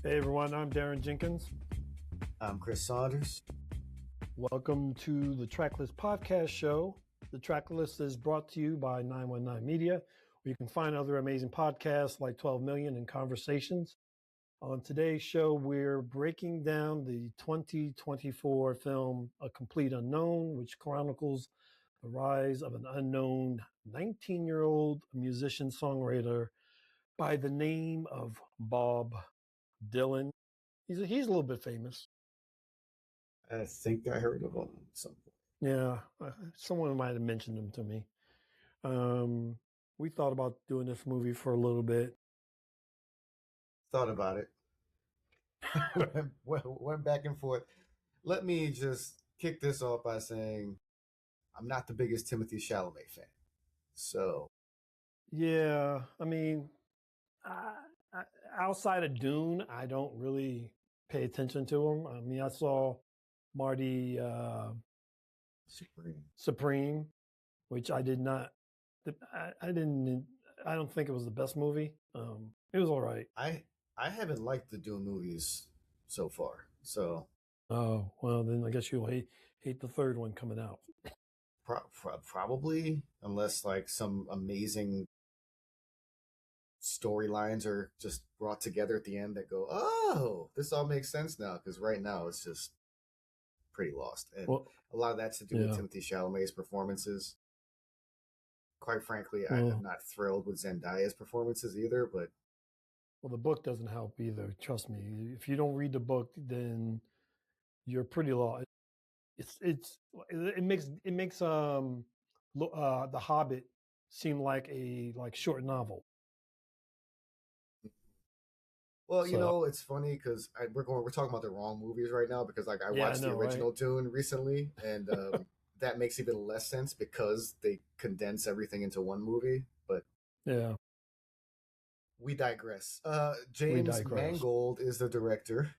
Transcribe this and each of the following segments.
Hey everyone, I'm Darren Jenkins. I'm Chris Saunders. Welcome to the Tracklist podcast show. The Tracklist is brought to you by 919 Media, where you can find other amazing podcasts like 12 Million and Conversations. On today's show, we're breaking down the 2024 film A Complete Unknown, which chronicles the rise of an unknown 19-year-old musician-songwriter by the name of Bob Dylan. He's a little bit famous. I think I heard of him at some point. Yeah, someone might have mentioned him to me. We thought about doing this movie for a little bit. Thought about it. Went back and forth. Let me just kick this off by saying I'm not the biggest Timothée Chalamet fan. So, yeah, I mean, outside of Dune, I don't really pay attention to him. I mean, I saw Marty Supreme, which I did not. I don't think it was the best movie. It was all right. I haven't liked the Dune movies so far. So, oh well, then I guess you'll hate the third one coming out. Probably, unless like some amazing storylines are just brought together at the end that go, oh, this all makes sense now. Because right now it's just pretty lost, and a lot of that's to do with Timothée Chalamet's performances. Quite frankly, I'm not thrilled with Zendaya's performances either. But the book doesn't help either. Trust me. If you don't read the book, then you're pretty lost. It makes The Hobbit seem like a short novel. Well, it's funny because we're talking about the wrong movies right now because I watched the original Dune recently, and that makes even less sense because they condense everything into one movie. But yeah, we digress. James Mangold is the director.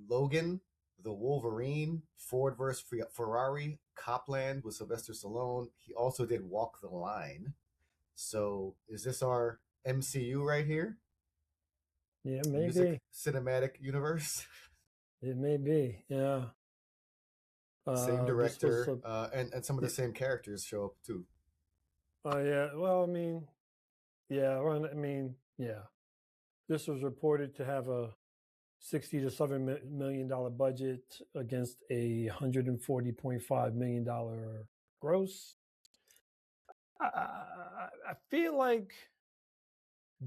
Logan, The Wolverine, Ford vs. Ferrari, Copland with Sylvester Stallone. He also did Walk the Line. So is this our MCU right here? Yeah, maybe. Music cinematic universe. It may be, yeah. Same director, and some of the same characters show up too. Oh yeah. Well, I mean, yeah. Yeah. This was reported to have a $60 to $7 million budget against a $140.5 million gross. I feel like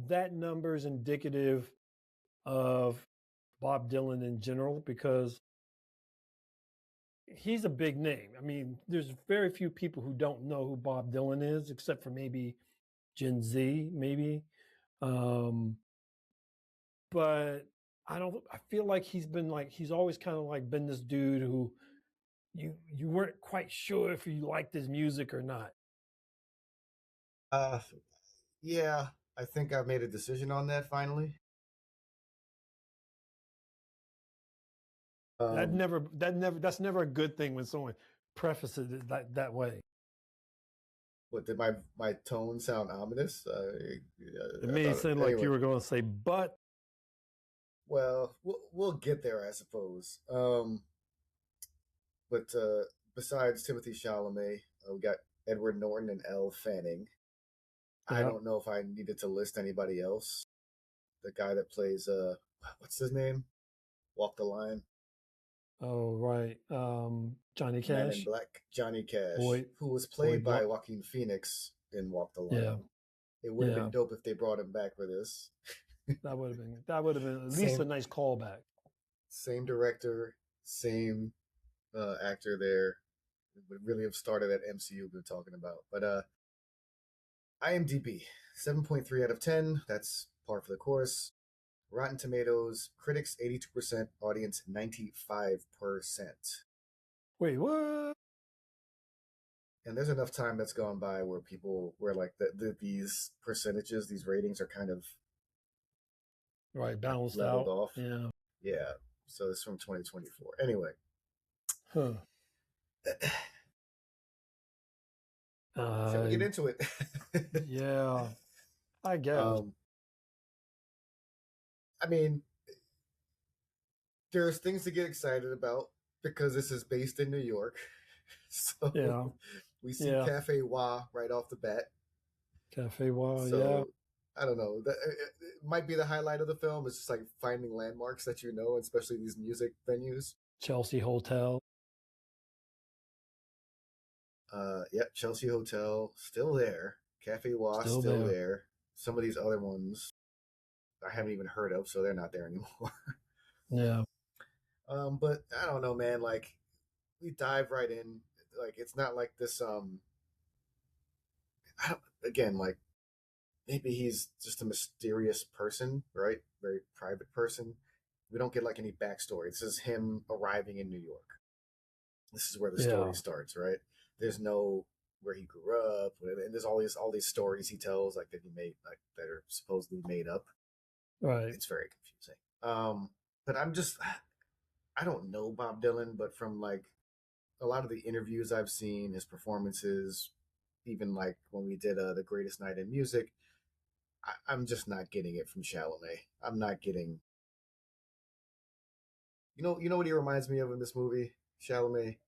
that number is indicative of Bob Dylan in general because he's a big name. I mean, there's very few people who don't know who Bob Dylan is, except for maybe Gen Z, maybe. But I feel like he's always kind of like been this dude who you weren't quite sure if you liked his music or not. Yeah, I think I've made a decision on that finally. That's never a good thing when someone prefaces it that way. What, did my tone sound ominous? It made it sound like you were going to say, but. Well, we'll get there, I suppose. But besides Timothée Chalamet, we got Edward Norton and Elle Fanning. Yeah. I don't know if I needed to list anybody else. The guy that plays what's his name? Walk the Line. Oh, right. Johnny Cash. Man in Black. Johnny Cash, who was played by Joaquin Phoenix in Walk the Line. Yeah. It would have been dope if they brought him back for this. That would have been at least a nice callback. Same director, same actor there. It would really have started that MCU we've been talking about. But IMDb, 7.3 out of 10. That's par for the course. Rotten Tomatoes, critics 82%, audience 95%. Wait, what? And there's enough time that's gone by where these percentages, these ratings are kind of balanced leveled out. Off. Yeah. So this is from 2024. Anyway. Shall we get into it? Yeah, I guess. I mean, there's things to get excited about because this is based in New York. So we see Cafe Wah right off the bat. Cafe Wah, so, I don't know. It might be the highlight of the film. It's just like finding landmarks that you know, especially these music venues. Chelsea Hotel. Yep, Chelsea Hotel, still there. Cafe Wah, still there. Some of these other ones I haven't even heard of, so they're not there anymore. Yeah. But I don't know, man. Like, we dive right in. Like, it's not like this. Again, like, maybe he's just a mysterious person, right? Very private person. We don't get like any backstory. This is him arriving in New York. This is where the story starts, right? There's no where he grew up, and there's all these stories he tells, like that he made, like that are supposedly made up. Right. It's very confusing. But I don't know Bob Dylan, but from like a lot of the interviews I've seen, his performances, even like when we did The Greatest Night in Music, I'm just not getting it from Chalamet. I'm not getting. You know what he reminds me of in this movie, Chalamet?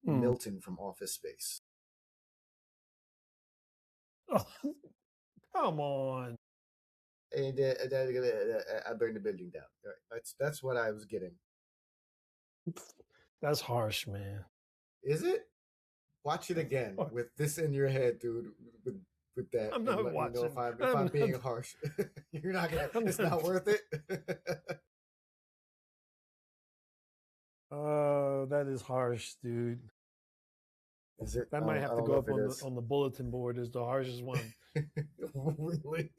Milton from Office Space. Oh, come on. And I burned the building down. That's what I was getting. That's harsh, man. Is it? Watch it again with this in your head, dude. With that, I'm not let watching. me know if I'm being harsh. You're not gonna. It's not worth it. That is harsh, dude. Is it? That might have to go up on the bulletin board as the harshest one. Really?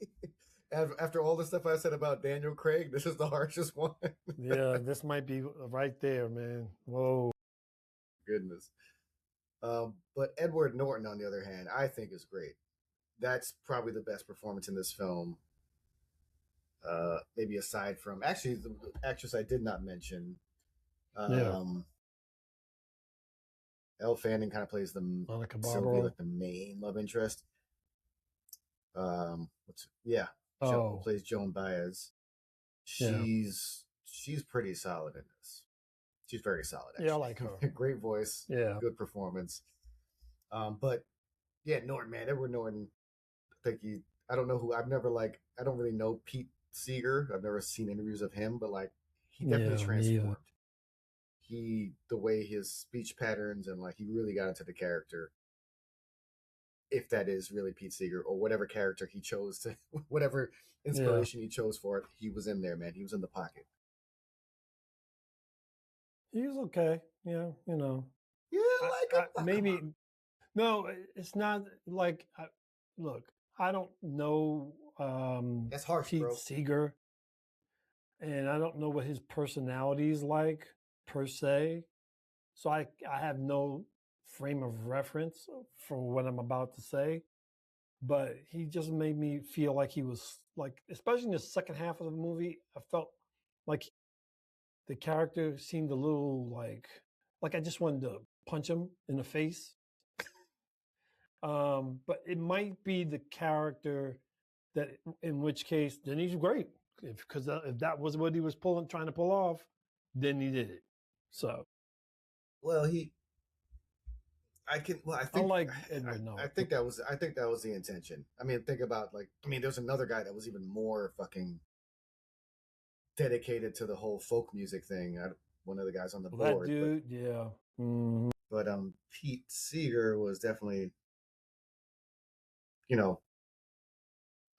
After all the stuff I said about Daniel Craig, this is the harshest one. Yeah, this might be right there, man. Whoa. Goodness. But Edward Norton, on the other hand, I think is great. That's probably the best performance in this film. Maybe aside from actually the actress I did not mention. Elle Fanning kind of plays Sylvie, like the main love interest. Plays Joan Baez. She's pretty solid in this. She's very solid. Actually. Yeah, I like her. Great voice. Yeah, good performance. But yeah, Norton, man, Edward Norton. I think I don't know who. I don't really know Pete Seeger. I've never seen interviews of him, but like he definitely transformed. The way his speech patterns and like he really got into the character. If that is really Pete Seeger or whatever character he chose to, whatever inspiration he chose for it, he was in there, man. He was in the pocket. He was okay. Yeah, you know. Yeah, maybe. No, it's not like. Look, I don't know. That's harsh, Pete bro. Seeger, and I don't know what his personality is like per se. So I have no frame of reference for what I'm about to say. But he just made me feel like he was like, especially in the second half of the movie, I felt like the character seemed a little like I just wanted to punch him in the face. But it might be the character that, in which case, then he's great. Because if that was what he was trying to pull off, then he did it. So, well, I think unlike Edward Norton. I think that was the intention. I mean, think about there's another guy that was even more fucking dedicated to the whole folk music thing. One of the guys on the board. That dude, yeah. Mm-hmm. But Pete Seeger was definitely, I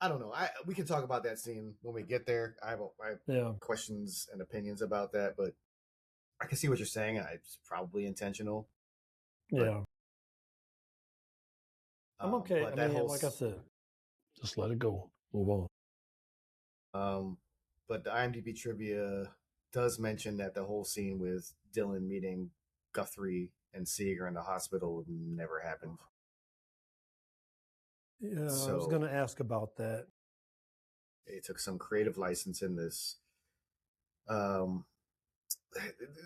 don't know. We can talk about that scene when we get there. I have questions and opinions about that, but I can see what you're saying. It's probably intentional. Yeah. I'm okay. Like I said, just let it go. Move on. But the IMDb trivia does mention that the whole scene with Dylan meeting Guthrie and Seeger in the hospital never happened. Yeah, so, I was going to ask about that. They took some creative license in this.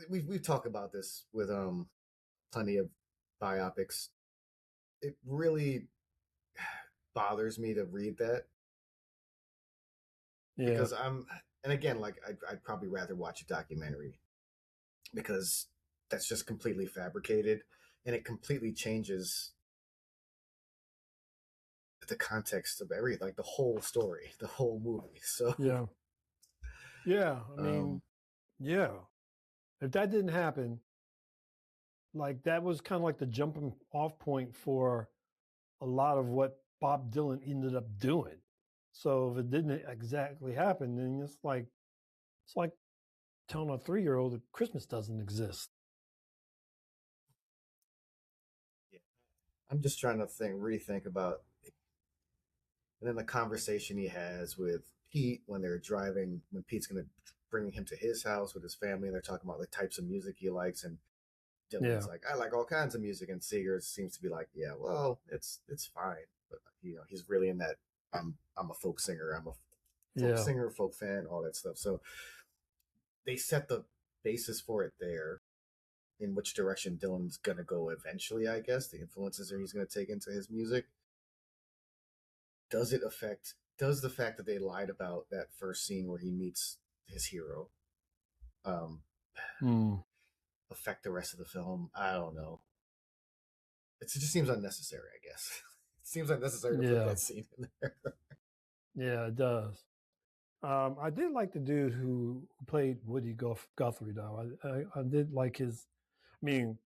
We've talked about this with plenty of biopics. It really bothers me to read that. Yeah. Because And again, like I'd probably rather watch a documentary because that's just completely fabricated and it completely changes the context of everything, like the whole story, the whole movie. So yeah. I mean, yeah. If that didn't happen, like that was kind of like the jumping off point for a lot of what Bob Dylan ended up doing. So if it didn't exactly happen, then it's like telling a 3-year-old that Christmas doesn't exist. yeah. I'm just trying to rethink about, and then the conversation he has with Pete when they're driving, when Pete's going to bring him to his house with his family, and they're talking about the types of music he likes, and Dylan's like, I like all kinds of music, and Seeger seems to be like, yeah, well, it's fine, but he's really in that I'm a folk singer, I'm a folk singer, folk fan, all that stuff. So they set the basis for it there, in which direction Dylan's gonna go eventually, I guess, the influences that he's gonna take into his music. Does the fact that they lied about that first scene where he meets his hero affect the rest of the film? I don't know. It just seems unnecessary, I guess. It seems unnecessary to put that scene in there. Yeah, it does. I did like the dude who played Woody Guthrie, though. I did like his. I mean,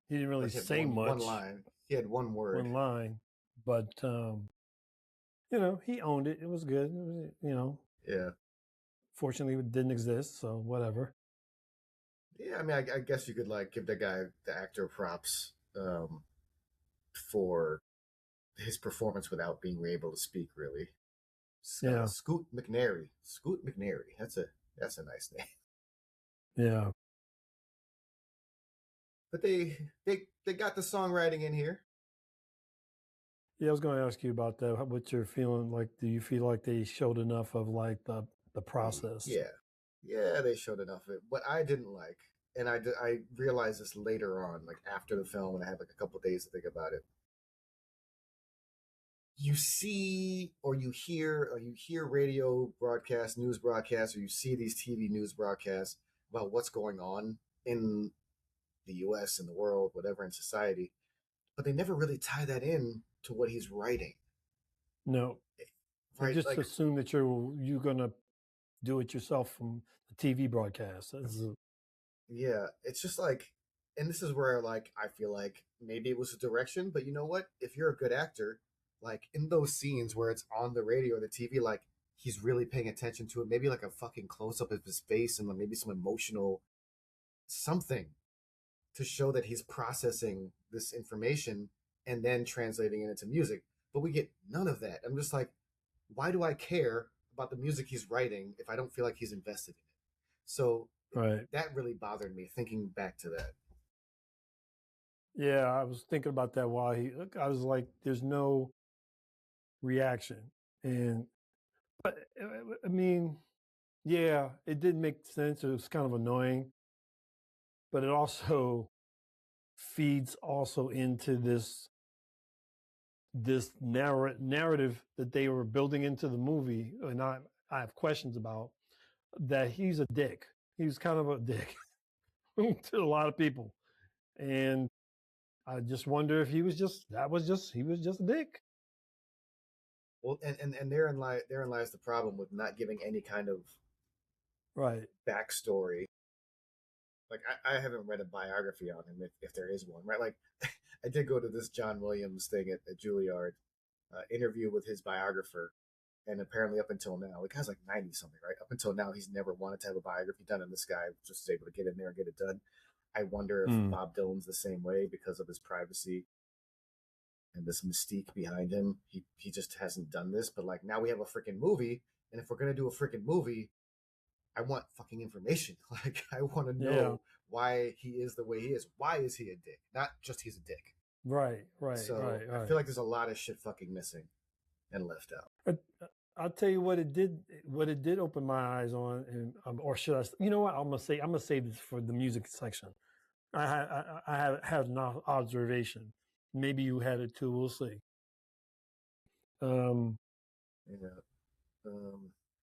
he didn't really say much. One line. He had one word. One line, but he owned it. It was good. It was, Yeah. Fortunately, it didn't exist, so whatever. Yeah, I mean, I guess you could give the actor props for his performance without being able to speak, really. Scoot McNairy. That's a nice name. Yeah. But they got the songwriting in here. Yeah, I was going to ask you about that. What you're feeling like? Do you feel like they showed enough of like the process? Yeah, they showed enough of it. What I didn't like, and I realized this later on, like after the film, and I had like a couple days to think about it. You see or you hear radio broadcasts, news broadcasts, or you see these TV news broadcasts about what's going on in the US, in the world, whatever, in society, but they never really tie that in to what he's writing. No. Right. They just assume that you're gonna do it yourself from the TV broadcast. Yeah, it's just like, and this is where I feel like maybe it was a direction, but you know what? If you're a good actor, like in those scenes where it's on the radio or the TV, like he's really paying attention to it, maybe like a fucking close up of his face and maybe some emotional something to show that he's processing this information and then translating it into music. But we get none of that. I'm just like, why do I care about the music he's writing if I don't feel like he's invested in it? So that really bothered me thinking back to that. Yeah, I was thinking about that while I was like, there's no reaction. But I mean, yeah, it didn't make sense. It was kind of annoying, but it also feeds also into this narrative that they were building into the movie. And I have questions about that. He's a dick. He's kind of a dick to a lot of people. And I just wonder if he was just a dick. Well, and therein lies the problem with not giving any kind of backstory. Like I haven't read a biography on him if there is one, right? Like I did go to this John Williams thing at Juilliard, interview with his biographer, and apparently up until now, the guy's like 90 something, right? Up until now, he's never wanted to have a biography done, and this guy just was able to get in there and get it done. I wonder if Bob Dylan's the same way because of his privacy and this mystique behind him. He just hasn't done this, but like now we have a freaking movie, and if we're gonna do a freaking movie, I want fucking information. Like I want to know why he is the way he is. Why is he a dick? Not just he's a dick. Right. So I feel like there's a lot of shit fucking missing and left out. I'll tell you what it did. What it did open my eyes on, and or should I? You know what? I'm gonna say this for the music section. I had an observation. Maybe you had it too. We'll see.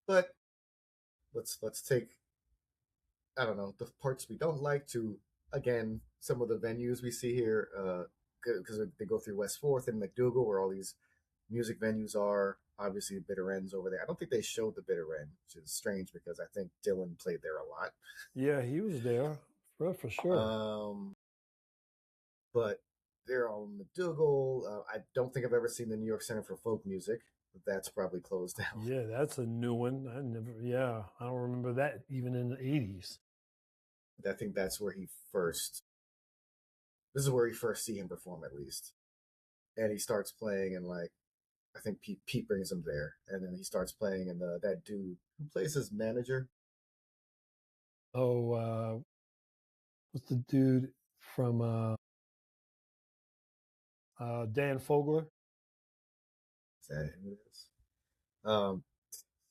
But let's take, I don't know, the parts we don't like to, again, some of the venues we see here, because they go through West 4th and McDougal, where all these music venues are. Obviously, Bitter End's over there. I don't think they showed the Bitter End, which is strange because I think Dylan played there a lot. Yeah, he was there for sure. But they're all in McDougal. I don't think I've ever seen the New York Center for Folk Music. That's probably closed down. Yeah, that's a new one. I don't remember that even in the 80s. I think that's where this is where you first see him perform, at least. And he starts playing, and like, I think Pete brings him there, and then he starts playing, and that dude who plays his manager. Oh, what's the dude from Dan Fogler? Is that who it is?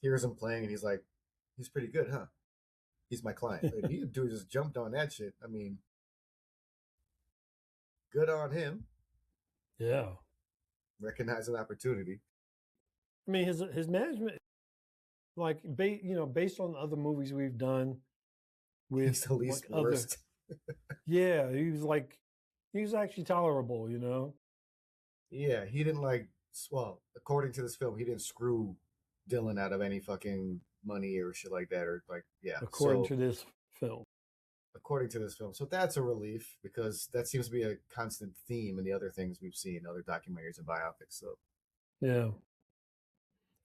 Hears him playing, and he's like, he's pretty good, huh? He's my client. Like, he dude just jumped on that shit. I mean, good on him. Yeah, recognize an opportunity. I mean, his management, like, based on other movies we've done, with he's the least worst. Yeah, he was actually tolerable, you know. Yeah, he didn't according to this film, he didn't screw Dylan out of any fucking money or shit like that, or according to this film. According to this film. So that's a relief, because that seems to be a constant theme in the other things we've seen, other documentaries and biopics. So yeah.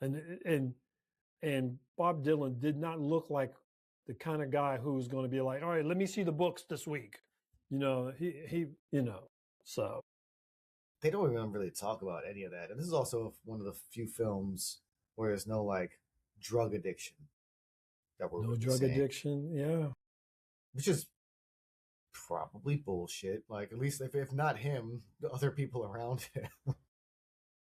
And Bob Dylan did not look like the kind of guy who's going to be like, all right, let me see the books this week. You know, he so. They don't even really talk about any of that. And this is also one of the few films where there's no like drug addiction. No drug addiction, yeah. Which is probably bullshit. Like, at least if not him, the other people around him.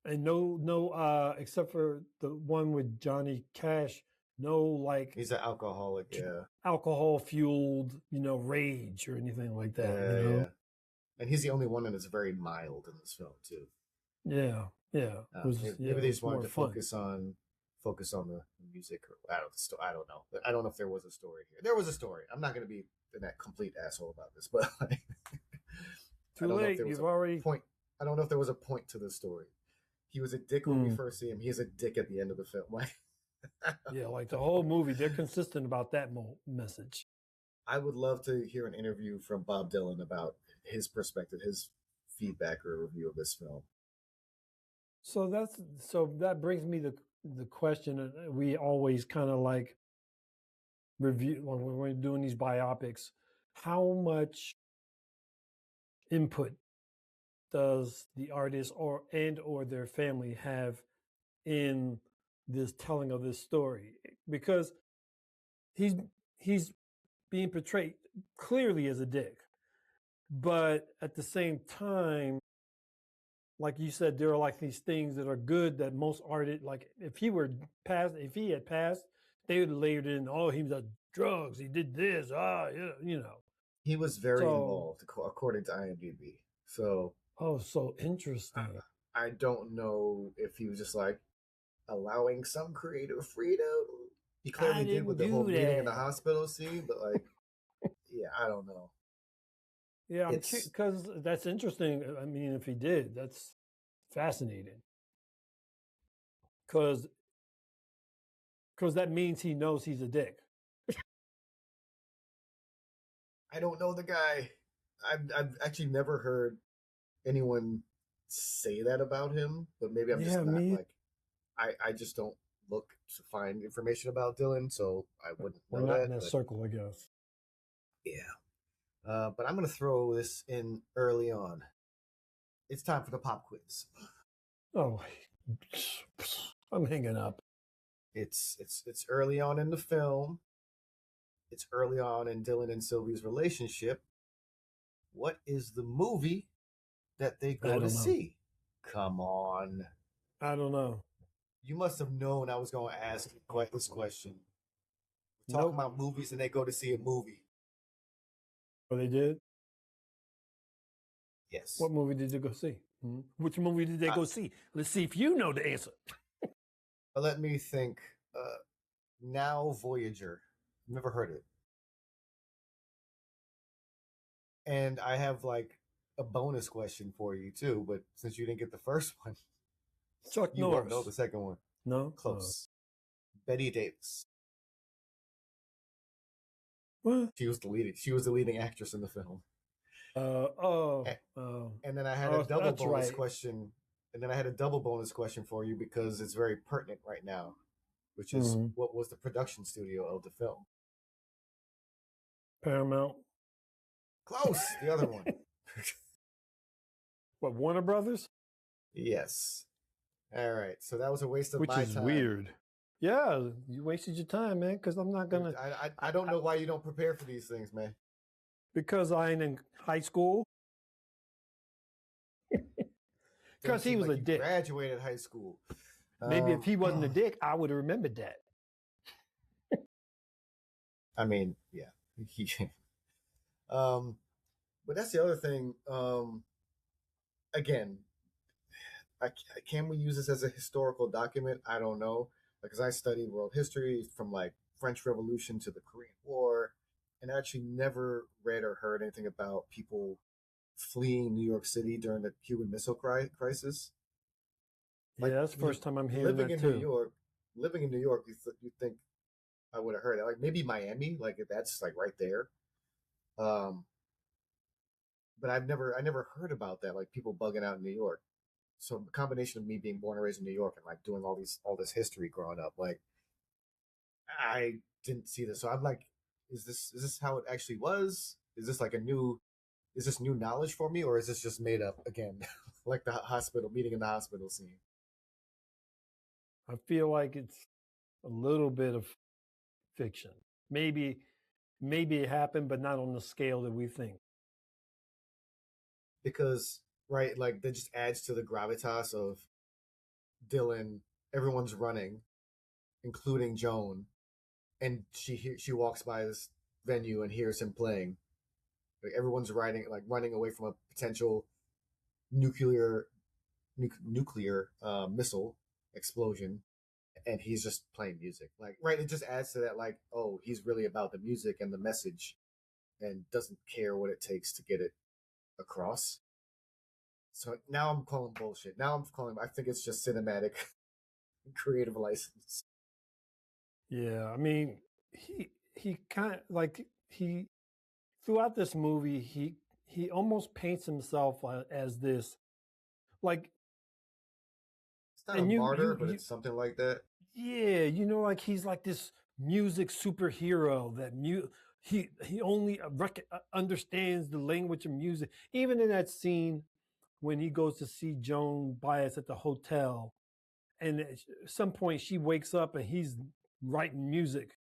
And no, except for the one with Johnny Cash, no, like, he's an alcoholic, yeah. Alcohol fueled, rage or anything like that. Yeah. And he's the only one that's very mild in this film too. Yeah. Maybe they just wanted to focus on the music. Or I don't know. I don't know if there was a story here. There was a story. I'm not going to be that complete asshole about this, but like, too late. You've already point. I don't know if there was a point to the story. He was a dick when we first see him. He's a dick at the end of the film. Yeah, like the whole movie, they're consistent about that message. I would love to hear an interview from Bob Dylan about his perspective, his feedback or review of this film. So that brings me the question we always kind of like review when we're doing these biopics. How much input does the artist or their family have in this telling of this story? Because he's being portrayed clearly as a dick, but at the same time, like you said, there are like these things that are good that most artists, like if he had passed, they would have layered in, oh, he was on drugs, he did this, He was very involved, according to IMDb. So. Oh, so interesting. I don't know if he was just like allowing some creative freedom. He clearly did with the whole meeting in the hospital scene, but like, yeah, I don't know. Yeah, because that's interesting. I mean, if he did, that's fascinating. Because that means he knows he's a dick. I don't know the guy. I've actually never heard anyone say that about him, but maybe I'm just not like, I just don't look to find information about Dylan, so I wouldn't know that. We're not in that circle, I guess. Yeah. But I'm going to throw this in early on. It's time for the pop quiz. Oh, I'm hanging up. It's early on in the film. It's early on in Dylan and Sylvie's relationship. What is the movie that they go to see? Come on. I don't know. You must have known I was going to ask quite this question. We're talking about movies and they go to see a movie. Oh, they did? Yes. What movie did you go see? Which movie did they go see? Let's see if you know the answer. Let me think. Now Voyager. Never heard it. And I have like a bonus question for you too, but since you didn't get the first one, Chuck you Norris. won't know the second one. No? Close. Betty Davis. What? She was the leading actress in the film. And then I had a double bonus question. And then I had a double bonus question for you because it's very pertinent right now, which is what was the production studio of the film? Paramount. Close. The other one. What, Warner Brothers? Yes. All right. So that was a waste of my time. Which is weird. Yeah, you wasted your time, man, because I'm not going to... I don't know why you don't prepare for these things, man. Because I ain't in high school. Because he was a dick. Graduated high school. Maybe if he wasn't a dick, I would have remembered that. I mean, yeah. But that's the other thing. Again, can we use this as a historical document? I don't know. Because I studied world history from like French Revolution to the Korean War, and I actually never read or heard anything about people fleeing New York City during the Cuban Missile Crisis. Like, yeah, that's the first time I'm hearing living that in too. Living in New York, you think I would have heard it. Like maybe Miami, like that's like right there. But I never heard about that. Like people bugging out in New York. So the combination of me being born and raised in New York and like doing all this history growing up, like I didn't see this. So I'm like, is this how it actually was? Is this new knowledge for me, or is this just made up again? Like the hospital meeting in the hospital scene. I feel like it's a little bit of fiction. Maybe it happened, but not on the scale that we think. Because, right, like that just adds to the gravitas of Dylan. Everyone's running, including Joan, and she walks by this venue and hears him playing. Like everyone's running away from a potential nuclear missile explosion, and he's just playing music. Like, right, it just adds to that. Like, oh, he's really about the music and the message, and doesn't care what it takes to get it across. So now I'm calling bullshit. I think it's just cinematic creative license. Yeah, I mean, he kind of like throughout this movie, he almost paints himself as this, like, it's not a martyr, but it's something like that. Yeah, like he's like this music superhero that he only understands the language of music. Even in that scene when he goes to see Joan Baez at the hotel, and at some point she wakes up and he's writing music,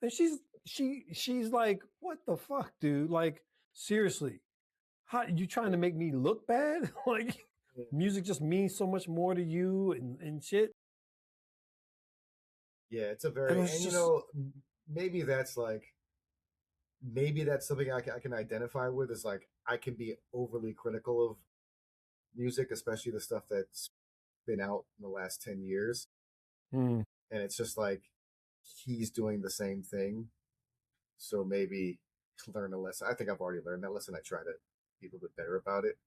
and she's like, "What the fuck, dude? Like, seriously, how you trying to make me look bad? Like, music just means so much more to you and shit." Yeah, it's a very, maybe that's something I can identify with, is like I can be overly critical of music, especially the stuff that's been out in the last 10 years. And it's just like he's doing the same thing. So maybe learn a lesson. I think I've already learned that lesson. I try to be a little bit better about it.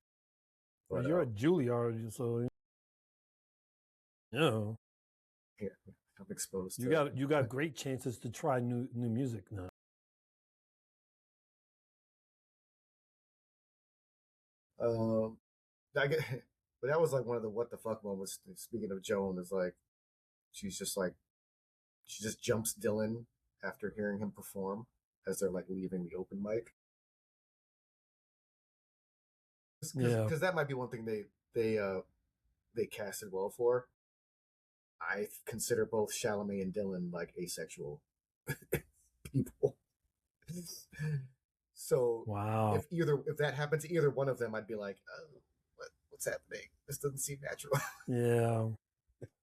But well, you're a Juilliard, so yeah, I'm exposed. You got great chances to try new music now. But that was like one of the what the fuck moments. Speaking of Joan, is like she just jumps Dylan after hearing him perform as they're like leaving the open mic. Because that might be one thing they casted well for. I consider both Chalamet and Dylan like asexual people. So wow, if that happened to either one of them, I'd be like, oh, what's happening? This doesn't seem natural.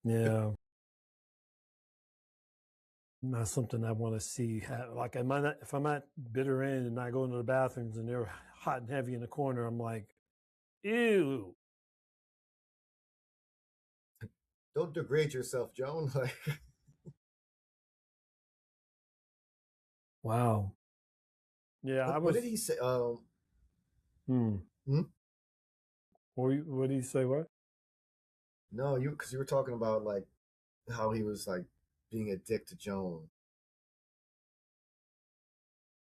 Yeah. Not something I want to see. Like, if I'm at bitter end and I go into the bathrooms and they're hot and heavy in the corner, I'm like, ew. Don't degrade yourself, Joan. Like, Wow. Yeah, What did he say? Hmm. Hmm? What did he say? What? No, because you were talking about like how he was like being a dick to Joan.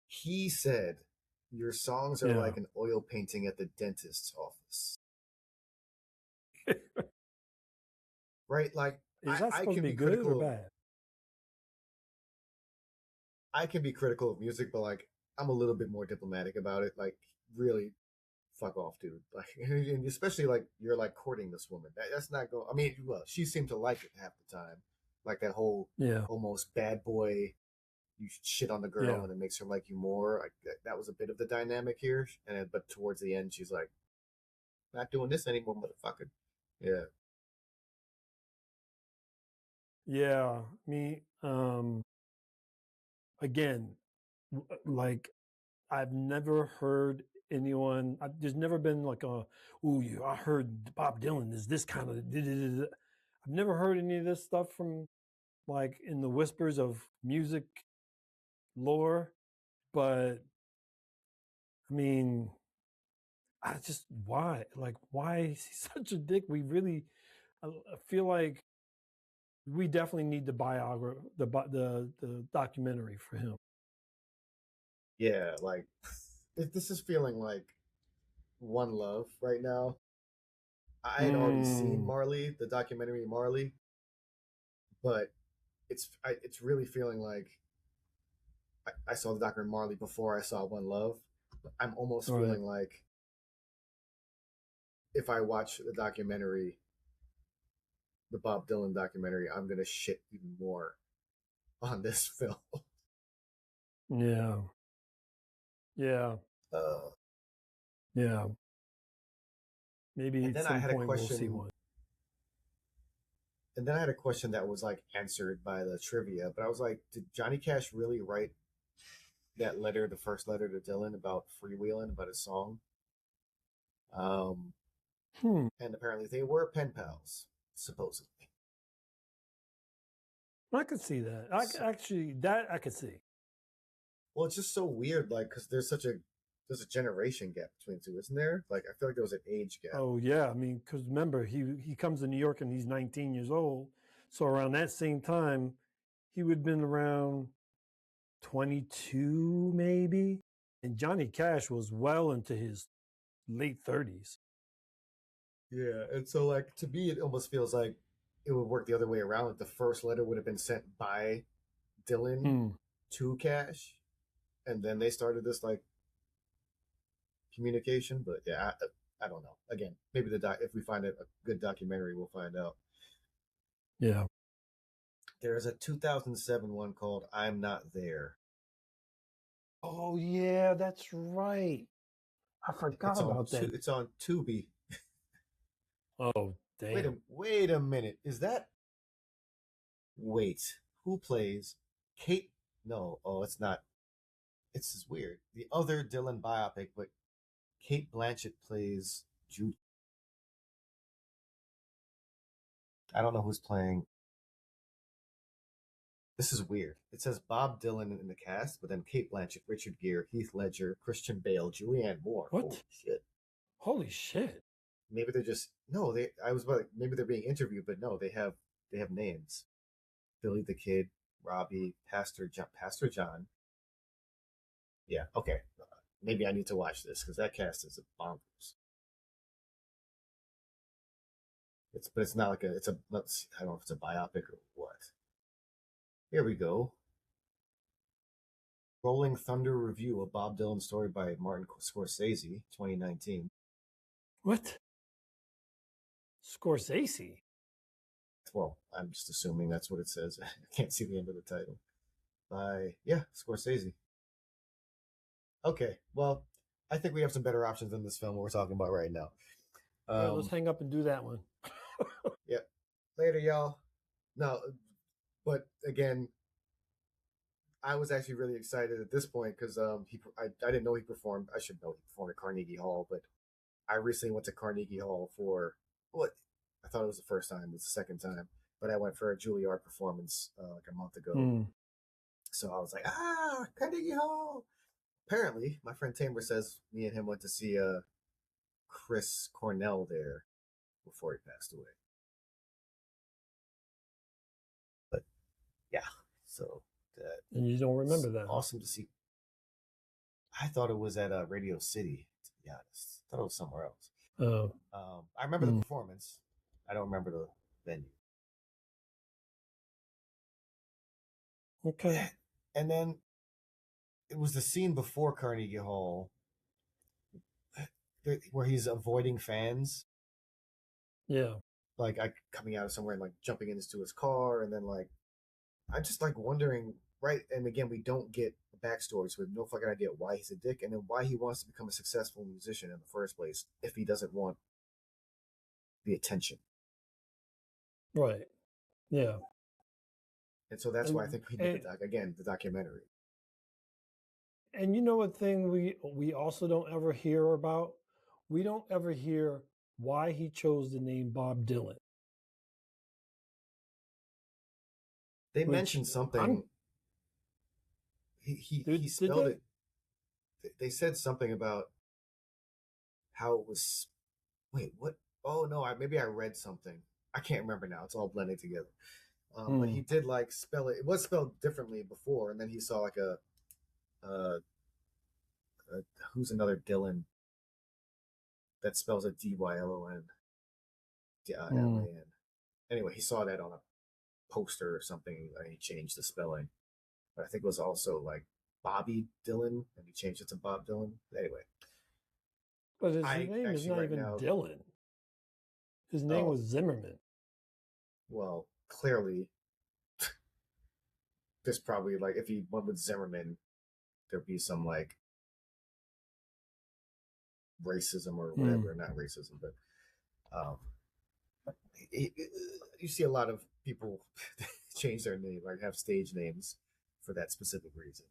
He said, "Your songs are Yeah. like an oil painting at the dentist's office." Right? Like Is that I supposed to can be be good or critical of bad? I can be critical of music, but like I'm a little bit more diplomatic about it. Like really, fuck off, dude. Like, and especially like you're like courting this woman. That's not going. I mean, well, she seemed to like it half the time. Like that whole Yeah. almost bad boy. You shit on the girl Yeah. and it makes her like you more. Like that was a bit of the dynamic here. But towards the end, she's like, "Not doing this anymore, motherfucker." Yeah. Yeah. Me. Again, like I've never heard anyone. There's never been like a, "Ooh, I heard Bob Dylan is this kind of." I've never heard any of this stuff from like in the whispers of music lore, but I mean, I just why is he such a dick? We really, I feel like we definitely need the the documentary for him. Yeah. Like this is feeling like One Love right now. I had already seen Mm, Marley, the documentary Marley, but it's really feeling like I saw the documentary Marley before I saw One Love. I'm almost right. feeling like if I watch the documentary, the Bob Dylan documentary, I'm gonna shit even more on this film. Yeah. Yeah. Uh, Yeah. Maybe and at then I some had a point we'll see question. one. And then I had a question that was like answered by the trivia, but I was like, did Johnny Cash really write that letter, the first letter to Dylan about freewheeling, about his song? Um, Hmm. and apparently they were pen pals, supposedly. I could see that. So, Actually, that I could see. well, it's just so weird, like, because there's a generation gap between the two, isn't there? Like, I feel like there was an age gap. Oh yeah, I mean, because remember he comes to New York and he's 19 years old, so around that same time, he would have been around 22 maybe, and Johnny Cash was well into his late 30s. Yeah, and so like to me, it almost feels like it would work the other way around. Like the first letter would have been sent by Dylan Hmm. to Cash, and then they started this like communication. But yeah, I don't know. Again, maybe if we find a good documentary, we'll find out. Yeah. There's a 2007 one called "I'm Not There." Oh yeah, that's right. I forgot about that. It's on Tubi. Oh damn. Wait a minute. Is that wait? Who plays Kate? No, oh, it's not. It's just weird. The other Dylan biopic, but Kate Blanchett plays Judy. I don't know who's playing. This is weird. It says Bob Dylan in the cast, but then Kate Blanchett, Richard Gere, Heath Ledger, Christian Bale, Julianne Moore. Holy What? shit. Holy shit. Maybe they're just no. They. I was like maybe they're being interviewed, but no, they have names. Billy the Kid, Robbie, Pastor John. Yeah. Okay. Maybe I need to watch this because that cast is bonkers. It's not like it's a let's I don't know if it's a biopic or what. Here we go. Rolling Thunder review of Bob Dylan story by Martin Scorsese, 2019. What? Scorsese. Well, I'm just assuming that's what it says. I can't see the end of the title. By Scorsese. Okay, well, I think we have some better options than this film we're talking about right now. All right, let's hang up and do that one. Yeah. Later, y'all. No, but again, I was actually really excited at this point because I didn't know he performed. I should know he performed at Carnegie Hall, but I recently went to Carnegie Hall for what I thought it was the first time. It's the second time, but I went for a Juilliard performance like a month ago, Hmm. So I was like, Carnegie Hall. Apparently, my friend Tamer says me and him went to see Chris Cornell there before he passed away. But yeah, so that. And you don't remember that? Awesome to see. I thought it was at Radio City, to be honest. I thought it was somewhere else. Oh. I remember the performance. I don't remember the venue. Okay. And then it was the scene before Carnegie Hall where he's avoiding fans. Yeah. Like coming out of somewhere and like jumping into his car, and then like I just like wondering, right? And again, we don't get the backstory, so we have no fucking idea why he's a dick, and then why he wants to become a successful musician in the first place if he doesn't want the attention. Right. Yeah. And so that's why I think we need the documentary. And you know what thing we also don't ever hear about? We don't ever hear why he chose the name Bob Dylan. They mentioned something. He spelled it. They said something about how it was. Wait, what? Oh no! Maybe I read something. I can't remember now. It's all blending together. But he did like spell it. It was spelled differently before, and then he saw like a who's another Dylan that spells it Dylon. Lan. Anyway, he saw that on a poster or something, and he changed the spelling. But I think it was also like Bobby Dylan, and he changed it to Bob Dylan. Anyway. But his name is not even Dylan. His name was Zimmerman. Well, clearly, there's probably like, if he went with Zimmerman, there'd be some like racism or whatever. Not racism, but you see a lot of people change their name, like have stage names for that specific reason.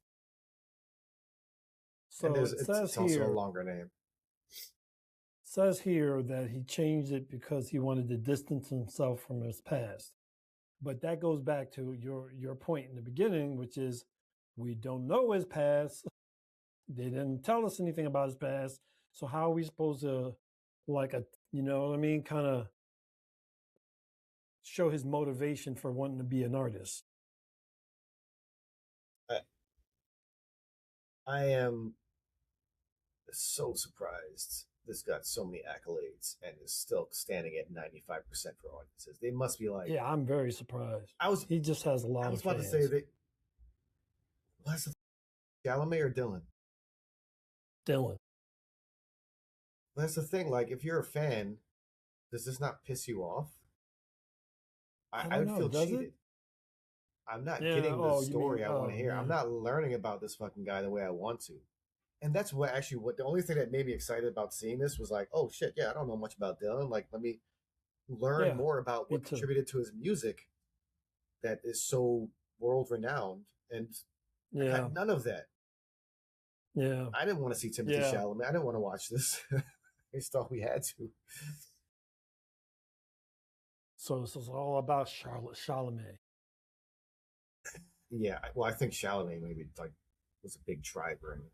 So it's also a longer name. Says here that he changed it because he wanted to distance himself from his past. But that goes back to your point in the beginning, which is we don't know his past. They didn't tell us anything about his past. So how are we supposed to, like, you know what I mean, kind of show his motivation for wanting to be an artist? I am so surprised this got so many accolades and is still standing at 95% for audiences. They must be like... Yeah, I'm very surprised. He just has a lot of I was about fans. to say that... What's the... Chalamet or Dylan? Dylan. That's the thing. Like, if you're a fan, does this not piss you off? I would feel cheated. I'm not getting the story I want to hear. I'm not learning about this fucking guy the way I want to. And that's what the only thing that made me excited about seeing this was like, oh shit, yeah, I don't know much about Dylan. Like, let me learn more about what contributed to his music that is so world renowned. And I had none of that. Yeah. I didn't want to see Timothée Chalamet. I didn't want to watch this. I just thought we had to. So this is all about Chalamet. Yeah, well, I think Chalamet maybe like was a big driver in the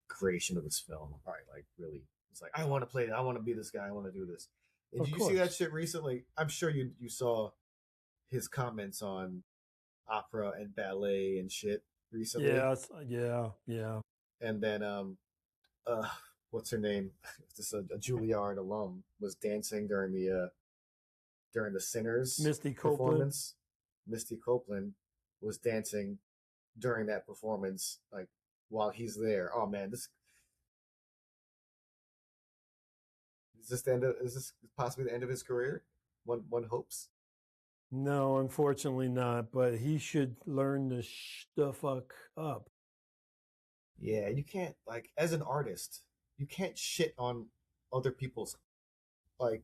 creation of this film. Right, like really, it's like I want to play it. I want to be this guy. I want to do this. And did you see that shit recently? I'm sure you saw his comments on opera and ballet and shit recently. Yeah. And then what's her name? This a Juilliard alum was dancing during the Sinners performance. Misty Copeland was dancing during that performance, like while he's there. Oh man, is this possibly the end of his career? One hopes. No, unfortunately not. But he should learn to the fuck up. Yeah, you can't, like, as an artist, you can't shit on other people's like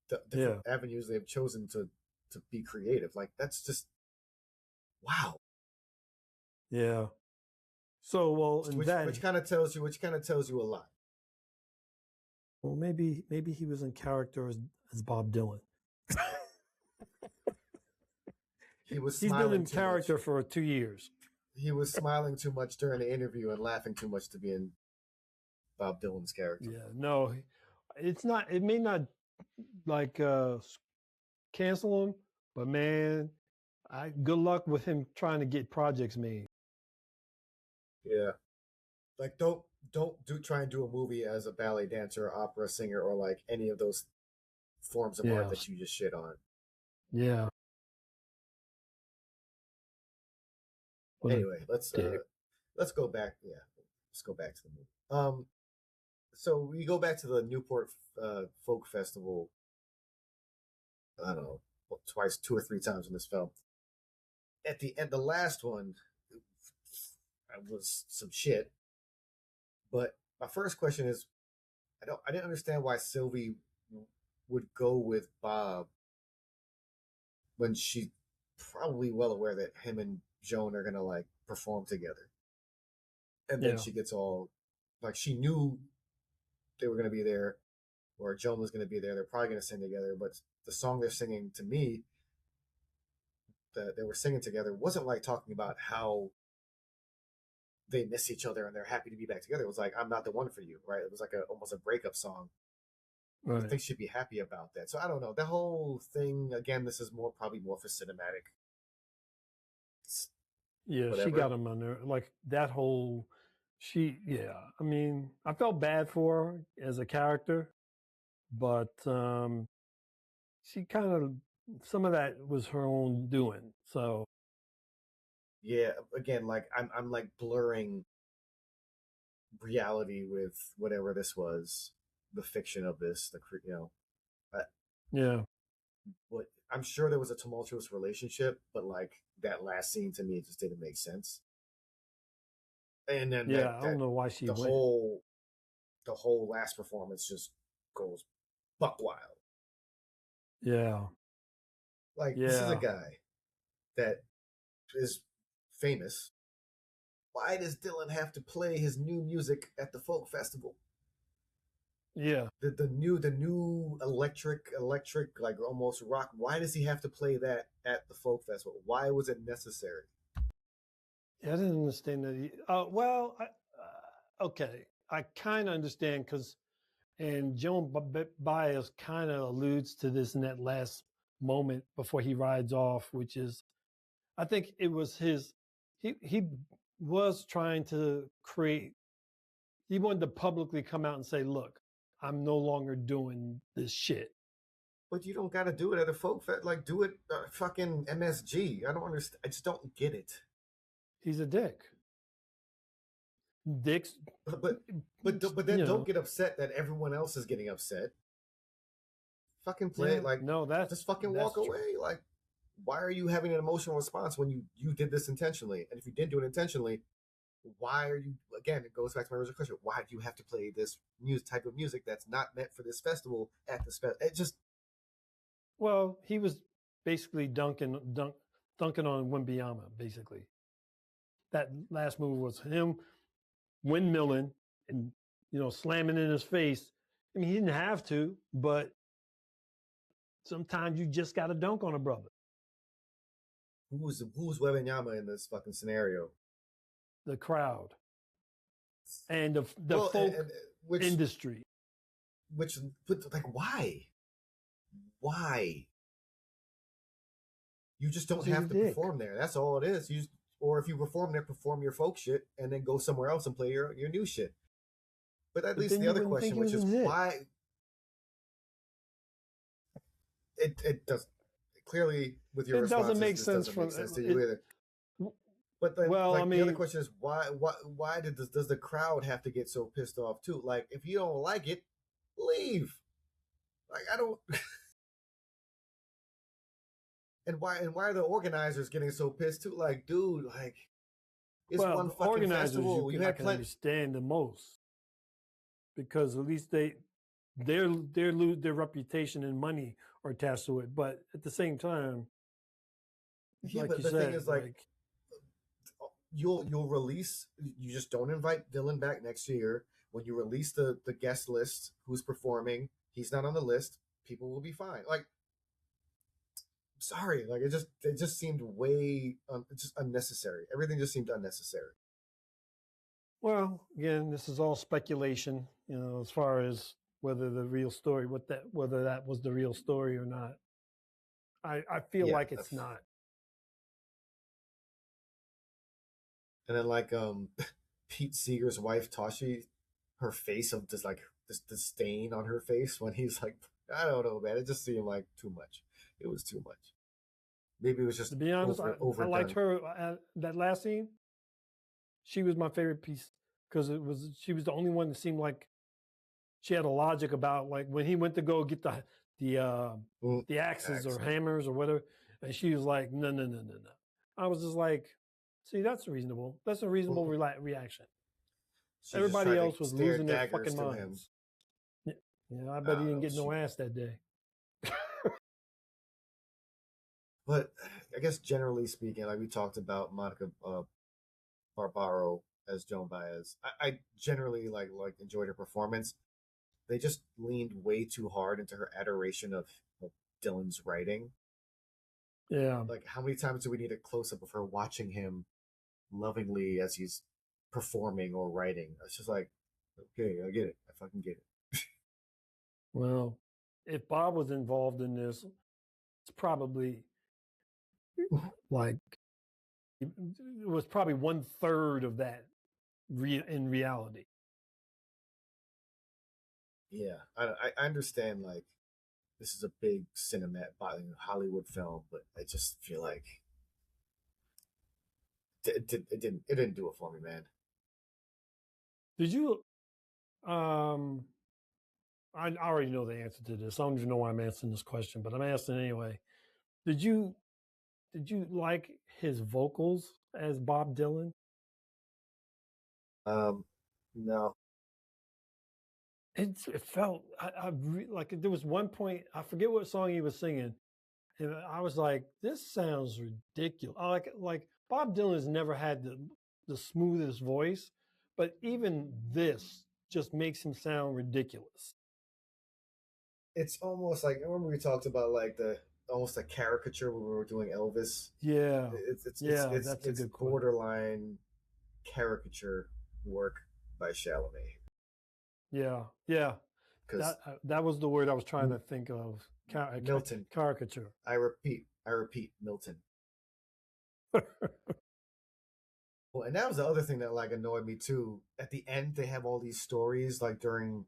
the different avenues they've chosen to be creative. Like, that's just wow. Yeah. So which kind of tells you a lot. Well, maybe he was in character as Bob Dylan. he was He's been smiling in too character much. for 2 years. He was smiling too much during the interview and laughing too much to be in Bob Dylan's character. Yeah, no, it's not. It may not like cancel him, but man, good luck with him trying to get projects made. Yeah, like don't try and do a movie as a ballet dancer, or opera singer, or like any of those forms of art that you just shit on. Yeah. Anyway, let's go back. Yeah, let's go back to the movie. So we go back to the Newport Folk Festival. I don't know, twice, 2 or 3 times in this film. At the end, the last one, was some shit. But my first question is, I didn't understand why Sylvie would go with Bob when she's probably well aware that him and Joan are gonna like perform together. And then she gets all like, she knew they were gonna be there, or Joan was gonna be there. They're probably gonna sing together, but the song they're singing, to me, that they were singing together, wasn't like talking about how they miss each other and they're happy to be back together. It was like, I'm not the one for you, right? It was like almost a breakup song. Right. I think she'd be happy about that. So I don't know. The whole thing, again, this is probably more for cinematic. Yeah, whatever. She got him on there. Like that whole, I mean, I felt bad for her as a character, but she kind of, some of that was her own doing. So. Yeah, again, like I'm like blurring reality with whatever this was, the fiction of this, yeah. But I'm sure there was a tumultuous relationship, but like that last scene to me, it just didn't make sense. And then I don't know why the whole last performance just goes buck wild. Yeah. Like this is a guy that is famous. Why does Dylan have to play his new music at the folk festival? Yeah. The new electric, like almost rock. Why does he have to play that at the folk festival? Why was it necessary? Yeah, I didn't understand that. Okay. I kind of understand and Joan Baez kind of alludes to this in that last moment before he rides off, which is, I think it was he was trying to he wanted to publicly come out and say, look, I'm no longer doing this shit. But you don't got to do it at a folk fest. Like, do it fucking MSG. I don't understand. I just don't get it. He's a dick. Dicks. But then don't get upset that everyone else is getting upset. Fucking play it like, no, just fucking walk away. Like, why are you having an emotional response when you did this intentionally? And if you didn't do it intentionally, why are you, again, it goes back to my original question, why do you have to play this type of music that's not meant for this festival at this festival? It just... Well, he was basically dunking on Wembanyama, basically. That last move was him windmilling and, slamming in his face. I mean, he didn't have to, but sometimes you just got to dunk on a brother. Who's Wembanyama in this fucking scenario? The crowd and the folk industry. But like, why? You just don't have to perform there. That's all it is. Or if you perform there, perform your folk shit and then go somewhere else and play your new shit. But at least the other question, which is why it does clearly with your responses, doesn't make sense to you either. But the other question is why does the crowd have to get so pissed off too? Like, if you don't like it, leave. Like, I don't. And why are the organizers getting so pissed too? Like, dude, like, it's one fucking festival. You have plenty. Understand the most, because at least their reputation and money are attached to it. But at the same time, but the thing is, like you'll release. You just don't invite Dylan back next year. When you release the guest list, who's performing, he's not on the list. People will be fine. Like, sorry, like it just seemed way just unnecessary. Everything just seemed unnecessary. Well, again, this is all speculation, as far as whether the real story, whether that was the real story or not. I feel like it's not. And then like Pete Seeger's wife Tashi, her face of just like the stain on her face when he's like, I don't know, man. It just seemed like too much. It was too much. Maybe it was just, to be honest, I liked her that last scene. She was my favorite piece because she was the only one that seemed like she had a logic about, like, when he went to go get the axes or hammers or whatever, and she was like, no. I was just like, see, that's reasonable. That's a reasonable reaction. Everybody else was losing their fucking minds. Yeah, I bet he didn't get no ass that day. But I guess generally speaking, like we talked about Monica Barbaro as Joan Baez, I generally like enjoyed her performance. They just leaned way too hard into her adoration of Dylan's writing. Yeah. Like, how many times do we need a close up of her watching him lovingly as he's performing or writing? It's just like, okay, I get it. I fucking get it. Well, if Bob was involved in this, it's probably like, it was probably 1/3 of that in reality. Yeah, I understand, like, this is a big Hollywood film, but I just feel like it didn't do it for me, man. Did you I already know the answer to this. I don't even know why I'm answering this question, but I'm asking anyway. Did you like his vocals as Bob Dylan? No. It felt like there was one point, I forget what song he was singing, and I was like, this sounds ridiculous. Like Bob Dylan has never had the smoothest voice, but even this just makes him sound ridiculous. It's almost like, remember we talked about like almost a caricature when we were doing Elvis. Yeah, it's borderline caricature work by Chalamet. Yeah. Because that was the word I was trying to think of. Milton. Caricature. I repeat, Milton. Well, and that was the other thing that like annoyed me too. At the end, they have all these stories like during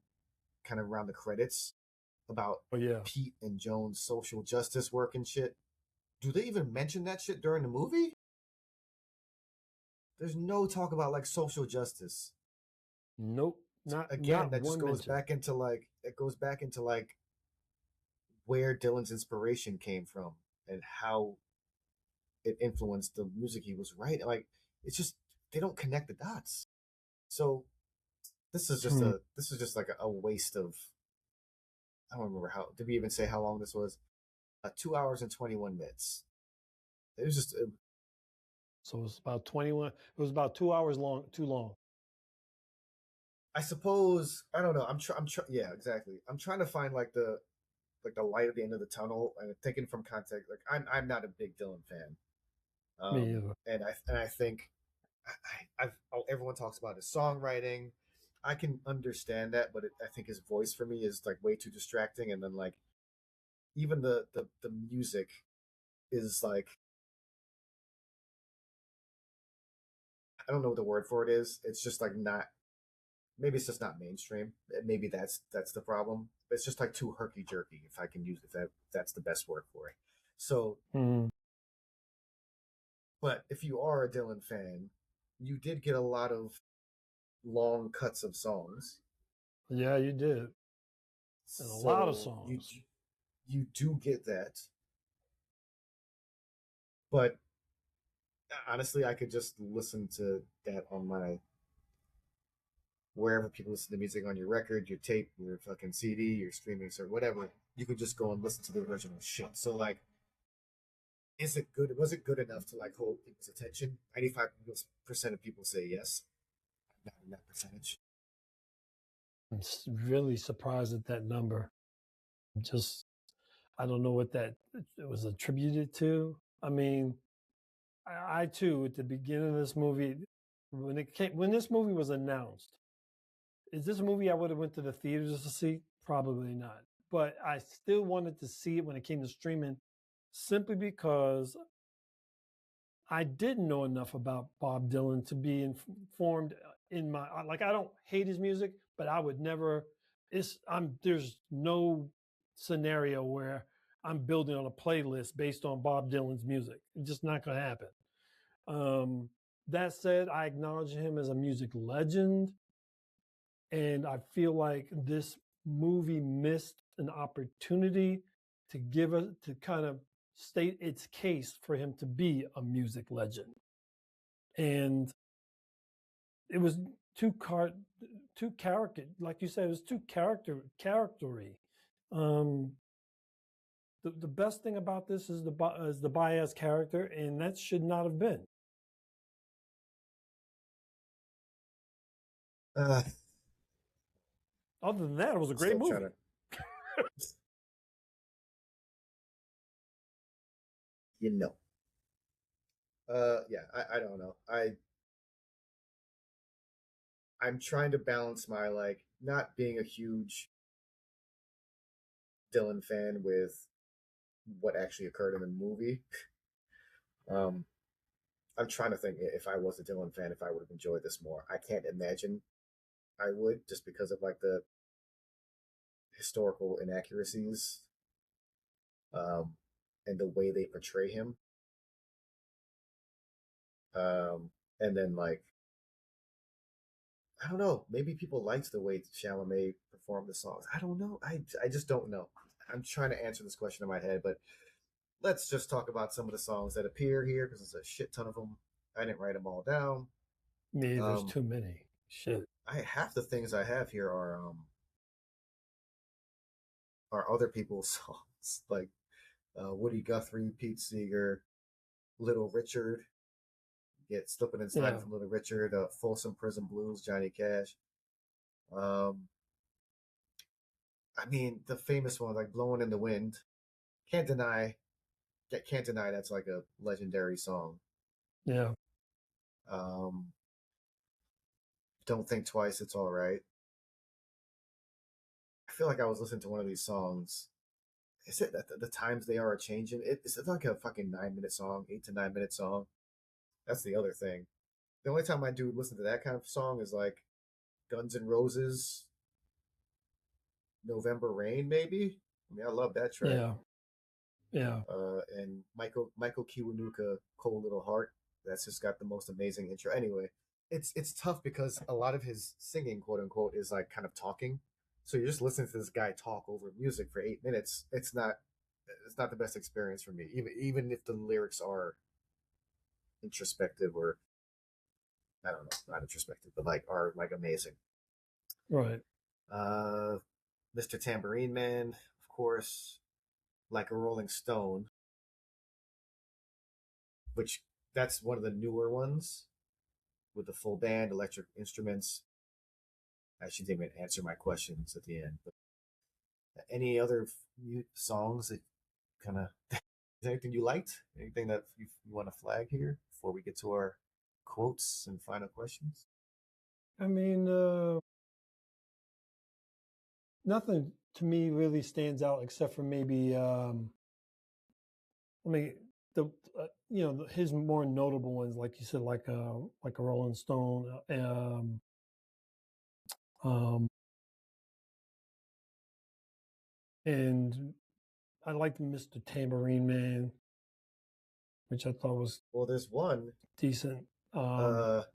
kind of around the credits about Pete and Joan's social justice work and shit. Do they even mention that shit during the movie? There's no talk about like social justice. Nope. Not that just goes back into like where Dylan's inspiration came from and how it influenced the music he was writing. Like, it's just, they don't connect the dots. So this is just like a waste of, I don't remember did we even say how long this was? 2 hours and 21 minutes. It was just so it was about 21. It was about 2 hours too long. I suppose, I don't know. Yeah, exactly. I'm trying to find like the light at the end of the tunnel, and thinking from context, like I'm not a big Dylan fan. Me either. And I think everyone talks about his songwriting. I can understand that, but I think his voice for me is like way too distracting. And then like even the music is like, I don't know what the word for it is. It's just like not. Maybe it's just not mainstream. Maybe that's the problem. It's just like too herky jerky, if I can use it. That's the best word for it. So, but if you are a Dylan fan, you did get a lot of long cuts of songs. Yeah, you did. And a lot of songs. You do get that. But honestly, I could just listen to that on my, wherever people listen to music, on your record, your tape, your fucking CD, your streaming service, whatever. You could just go and listen to the original shit. So like, is it good? Was it good enough to like hold people's attention? 95% of people say yes. Not in that percentage. I'm really surprised at that number. I don't know what that it was attributed to. I mean, I too, at the beginning of this movie, when this movie was announced, is this a movie I would have went to the theaters to see? Probably not. But I still wanted to see it when it came to streaming, simply because I didn't know enough about Bob Dylan to be informed in my, like, I don't hate his music, but I would never, there's no scenario where I'm building on a playlist based on Bob Dylan's music. It's just not going to happen. That said, I acknowledge him as a music legend. And I feel like this movie missed an opportunity to kind of state its case for him to be a music legend. And it was too character, like you said, it was too charactery. The best thing about this is the Baez character, and that should not have been. Other than that, it was a great movie. You know. Yeah, I don't know. I'm trying to balance my like not being a huge Dylan fan with what actually occurred in the movie. I'm trying to think if I was a Dylan fan, if I would have enjoyed this more. I can't imagine I would, just because of like the historical inaccuracies, and the way they portray him. And then like, I don't know, maybe people liked the way Chalamet performed the songs. I don't know. I just don't know. I'm trying to answer this question in my head, but let's just talk about some of the songs that appear here because there's a shit ton of them. I didn't write them all down. Yeah, there's too many. Shit. Half the things I have here are other people's songs, like Woody Guthrie, Pete Seeger, Little Richard, Get Slipping and Sliding from Little Richard, Folsom Prison Blues, Johnny Cash. I mean, the famous one, like Blowing in the Wind. Can't deny that's like a legendary song. Yeah. Don't Think Twice, It's All Right. I feel like I was listening to one of these songs. Is it that the times they are changing? It's like a fucking 9-minute song, 8 to 9 minute song. That's the other thing. The only time I do listen to that kind of song is like Guns N' Roses, November Rain, maybe. I mean, I love that track. Yeah. Yeah. And Michael Kiwanuka, Cold Little Heart. That's just got the most amazing intro. Anyway, it's tough because a lot of his singing, quote unquote, is like kind of talking. So you're just listening to this guy talk over music for 8 minutes. It's not the best experience for me. Even if the lyrics are introspective, or I don't know, not introspective, but like are like amazing. Right. Mr. Tambourine Man, of course, Like a Rolling Stone, which that's one of the newer ones with the full band, electric instruments. I should even answer my questions at the end. But any other songs that kind of anything you liked? Anything that you want to flag here before we get to our quotes and final questions? I mean, nothing to me really stands out except for maybe, his more notable ones, like you said, like a Rolling Stone, and I liked Mr. Tambourine Man, which I thought was there's one decent. There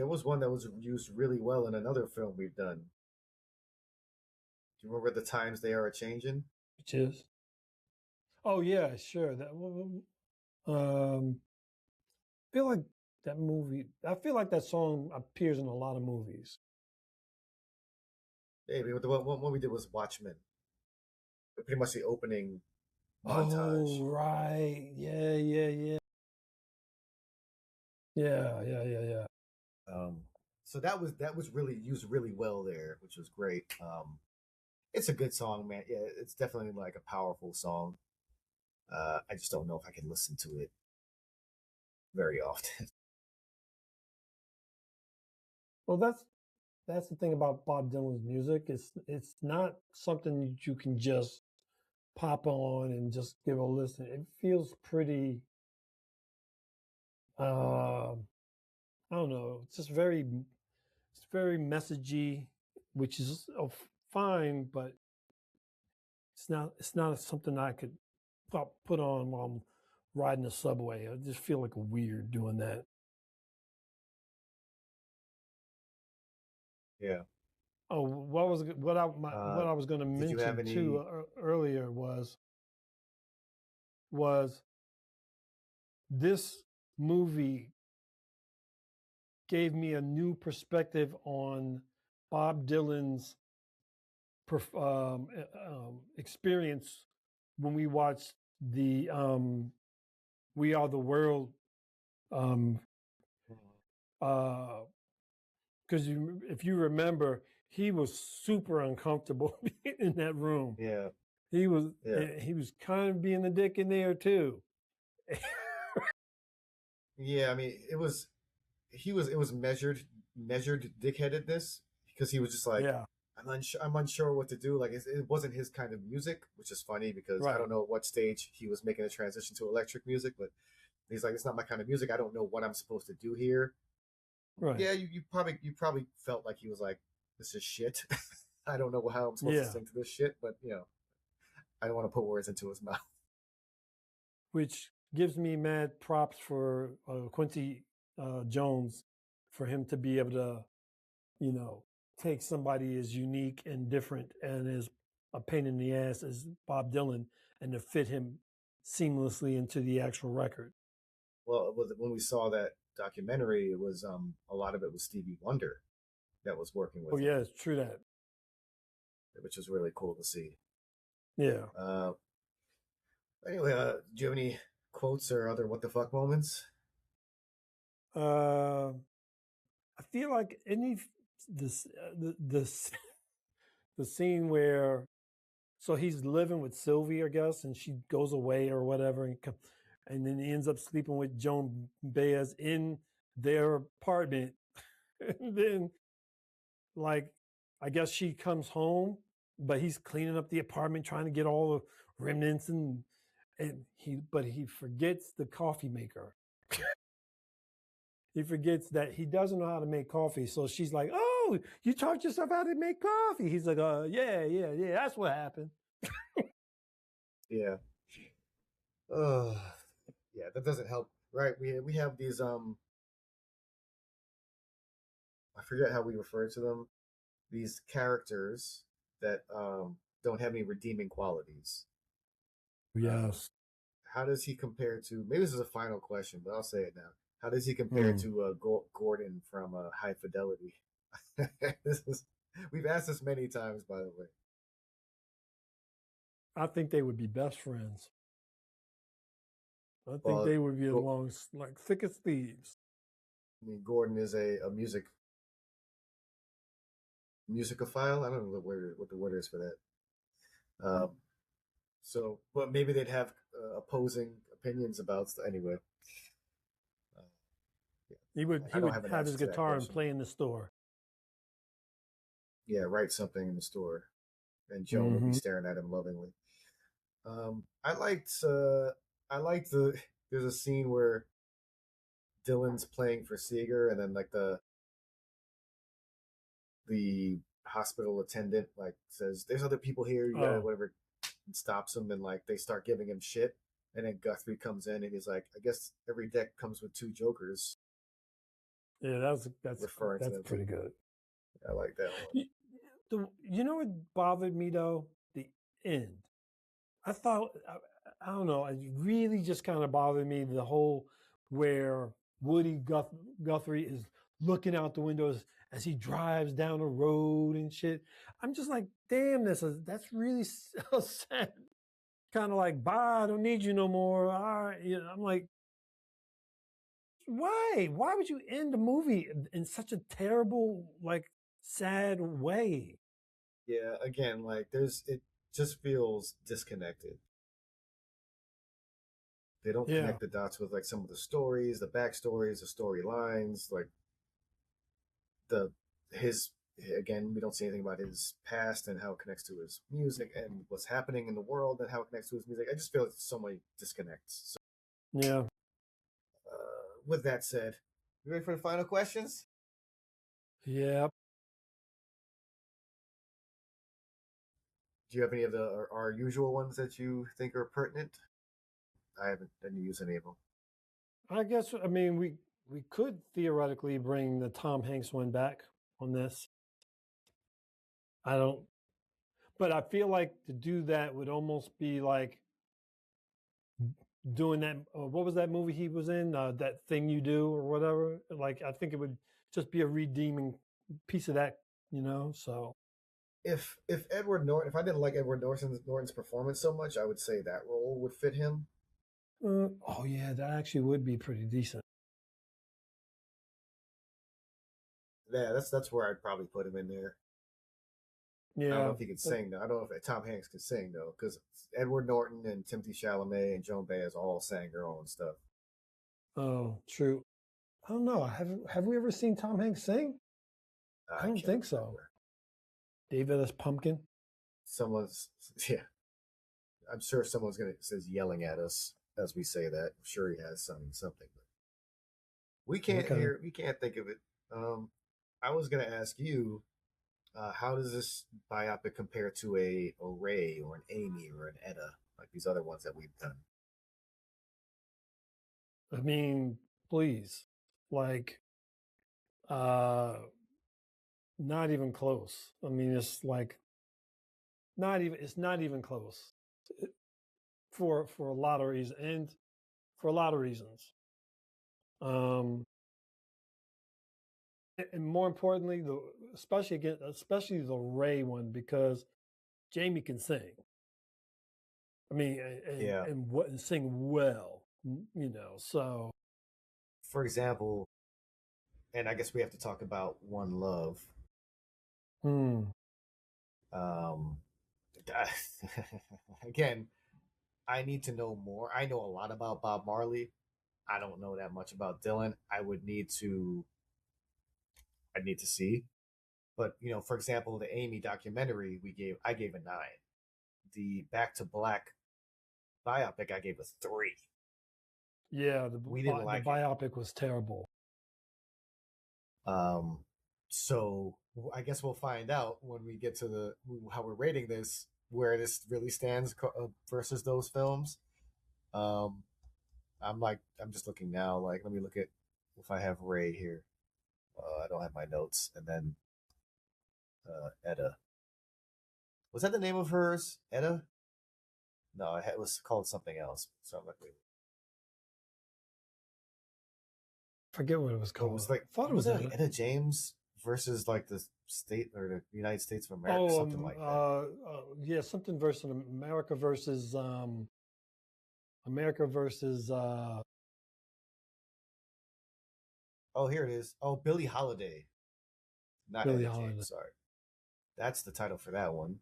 was one that was used really well in another film we've done. Do you remember The Times They Are a Changin'? Which is? Oh yeah, sure. That I feel like that movie. I feel like that song appears in a lot of movies. Maybe the one we did was Watchmen. Pretty much the opening montage. Oh right, yeah. So that was really used really well there, which was great. It's a good song, man. Yeah, it's definitely like a powerful song. I just don't know if I can listen to it very often. Well, that's the thing about Bob Dylan's music. It's not something that you can just pop on and just give a listen. It feels pretty. I don't know. It's very messagey, which is fine, but it's not something I could put on while I'm riding the subway. I just feel like a weird doing that. Yeah. Oh, what I was going to Did you have mention any? too earlier was this movie gave me a new perspective on Bob Dylan's experience when we watched the "We Are the World" um, because if you remember, he was super uncomfortable in that room. Yeah. He was Yeah. he was kind of being a dick in there too. Yeah. I mean, it was measured dickheadedness because he was just like, Yeah, I'm unsure what to do. Like it wasn't his kind of music, which is funny because I right, don't know at what stage he was making a transition to electric music, but he's like, it's not my kind of music. I don't know what I'm supposed to do here. right. Yeah, you probably felt like he was like, this is shit. I don't know how I'm supposed to Yeah, sing to this shit, but I don't want to put words into his mouth. which gives me mad props for Quincy Jones for him to be able to, you know, take somebody as unique and different and as a pain in the ass as Bob Dylan and to fit him seamlessly into the actual record. Well, when we saw that documentary, it was a lot of it was Stevie Wonder that was working Oh with him, yeah, it's true that. which was really cool to see. Yeah. Uh, anyway, do you have any quotes or other what the fuck moments? Uh, I feel like any this this the scene where so he's living with Sylvie, I guess, and she goes away or whatever, and then he ends up sleeping with Joan Baez in their apartment. And then, like, I guess she comes home, but he's cleaning up the apartment, trying to get all the remnants, and he forgets the coffee maker. He forgets that he doesn't know how to make coffee. So she's like, "Oh, you taught yourself how to make coffee." He's like, yeah, yeah, yeah. That's what happened." Yeah. Yeah, that doesn't help, right? We have these I forget how we refer to them. These characters that don't have any redeeming qualities. Uh, Yes. how does he compare to? Maybe this is a final question, but I'll say it now. How does he compare Hmm. to Gordon from High Fidelity? this is we've asked this many times, by the way. I think they would be best friends. I think Well, they would be Go- along like thick as thieves. I mean, Gordon is a musicophile. I don't know what the word is for that. Um, so, but maybe they'd have opposing opinions about anyway. Uh, yeah, He I don't would have an have answer his to that guitar and question. play in the store. Yeah, write something in the store, and Joan would be Mm-hmm. staring at him lovingly. I liked the there's a scene where Dylan's playing for Seeger, and then like the hospital attendant like says, "There's other people here. You gotta Oh, whatever," and stops him, and like they start giving him shit. And then Guthrie comes in, and he's like, "I guess every deck comes with two jokers," yeah, referring to that's them too. pretty good. I like that one. You, you know what bothered me though? The end. I thought I don't know. It really just kind of bothered me the whole where Guthrie is looking out the windows as he drives down the road and shit. I'm just like, damn, that's really so sad. Kind of like, bye, I don't need you no more. All right, you know, I'm like, why? Why would you end the movie in such a terrible, like, sad way? Yeah, again, like it just feels disconnected. They don't Yeah, connect the dots with like some of the stories, the backstories, the storylines, like the his again, we don't see anything about his past and how it connects to his music and what's happening in the world and how it connects to his music. I just feel like so many disconnects. So, yeah, with that said, you ready for the final questions? yeah. Do you have any of the our usual ones that you think are pertinent? I haven't didn't use any of them. I guess I mean we could theoretically bring the Tom Hanks one back on this. I don't, but I feel like to do that would almost be like doing that. What was that movie he was in? That Thing You Do or whatever. Like I think it would just be a redeeming piece of that, you know. So If Edward Norton, if I didn't like Edward Norton's performance so much, I would say that role would fit him. oh yeah, that actually would be pretty decent. Yeah, that's where I'd probably put him in there. I don't know Yeah. if he could sing though. I don't know if Tom Hanks could sing though, because Edward Norton and Timothée Chalamet and Joan Baez all sang their own stuff. Oh, true. I don't know. Have we ever seen Tom Hanks sing? I I don't can't think so. remember. David as Pumpkin. Someone's yeah. I'm sure someone's gonna is yelling at us as we say that. I'm sure he has something, but we can't Okay. hear. We can't think of it. Um, I was gonna ask you, how does this biopic compare to a Ray or an Amy or an Etta, like these other ones that we've done? I mean, please, like, uh, not even close. I mean, it's like not even. It's not even close for a lot of reasons, and for a lot of reasons. Um, and more importantly, especially the Ray one because Jamie can sing. I mean, Yeah. and sing well, you know. So, For example, and I guess we have to talk about One Love. hmm. Um, again, I need to know more. I know a lot about Bob Marley. I don't know that much about Dylan. I need to see. But for example, the Amy documentary I gave a 9. The Back to Black biopic I gave a 3. Yeah, We didn't the like it. biopic was terrible. Um, so I guess we'll find out when we get to the how we're rating this, where this really stands versus those films. Um, I'm just looking now. Like, let me look at if I have Ray here. I don't have my notes, and then Etta. Was that the name of hers? Etta? No, it was called something else. So I'm like, wait. Forget what it was It called. was like, I thought it was was it Etta. like Etta James versus like the state or the United States of America, something like that. Yeah, something versus America versus Oh, here it is. Oh, Billie Holiday, not Billie Etta Holiday. James. Sorry, that's the title for that one.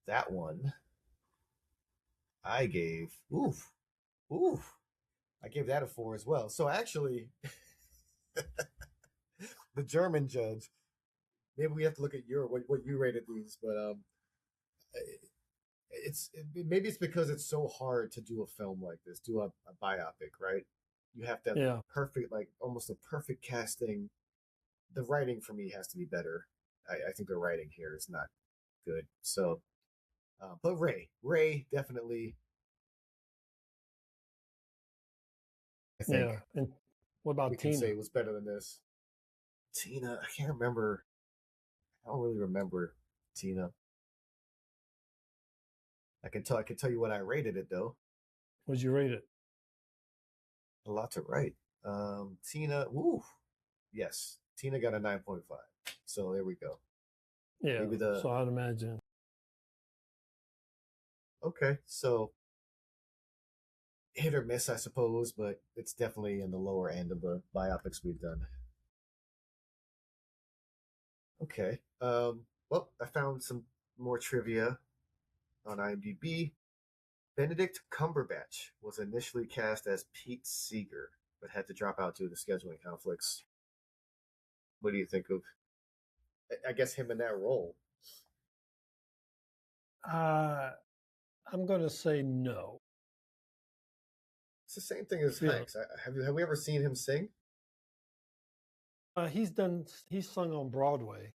That one I gave. Oof, oof. I gave that a 4 as well. So actually, the German judge. Maybe we have to look at what you rated these, but maybe it's because it's so hard to do a film like this, do a biopic, right? You have to have the Yeah, perfect, like almost the perfect casting. The writing for me has to be better. I think the writing here is not good. So, but Ray definitely, I think yeah. And what we about can Tina? say was better than this. Tina, I can't remember. I don't really remember Tina. I can tell you what I rated it though. Would you rate it? A lot to write. Tina, woo, yes, Tina got a 9.5. So there we go. Yeah. Maybe the So I'd imagine. okay. So hit or miss, I suppose, but it's definitely in the lower end of the biopics we've done. Okay. Well, I found some more trivia on IMDb. Benedict Cumberbatch was initially cast as Pete Seeger, but had to drop out due to scheduling conflicts. What do you think of, I guess, him in that role? I'm going to say no. It's the same thing as Hanks. Have we ever seen him sing? He's sung on Broadway.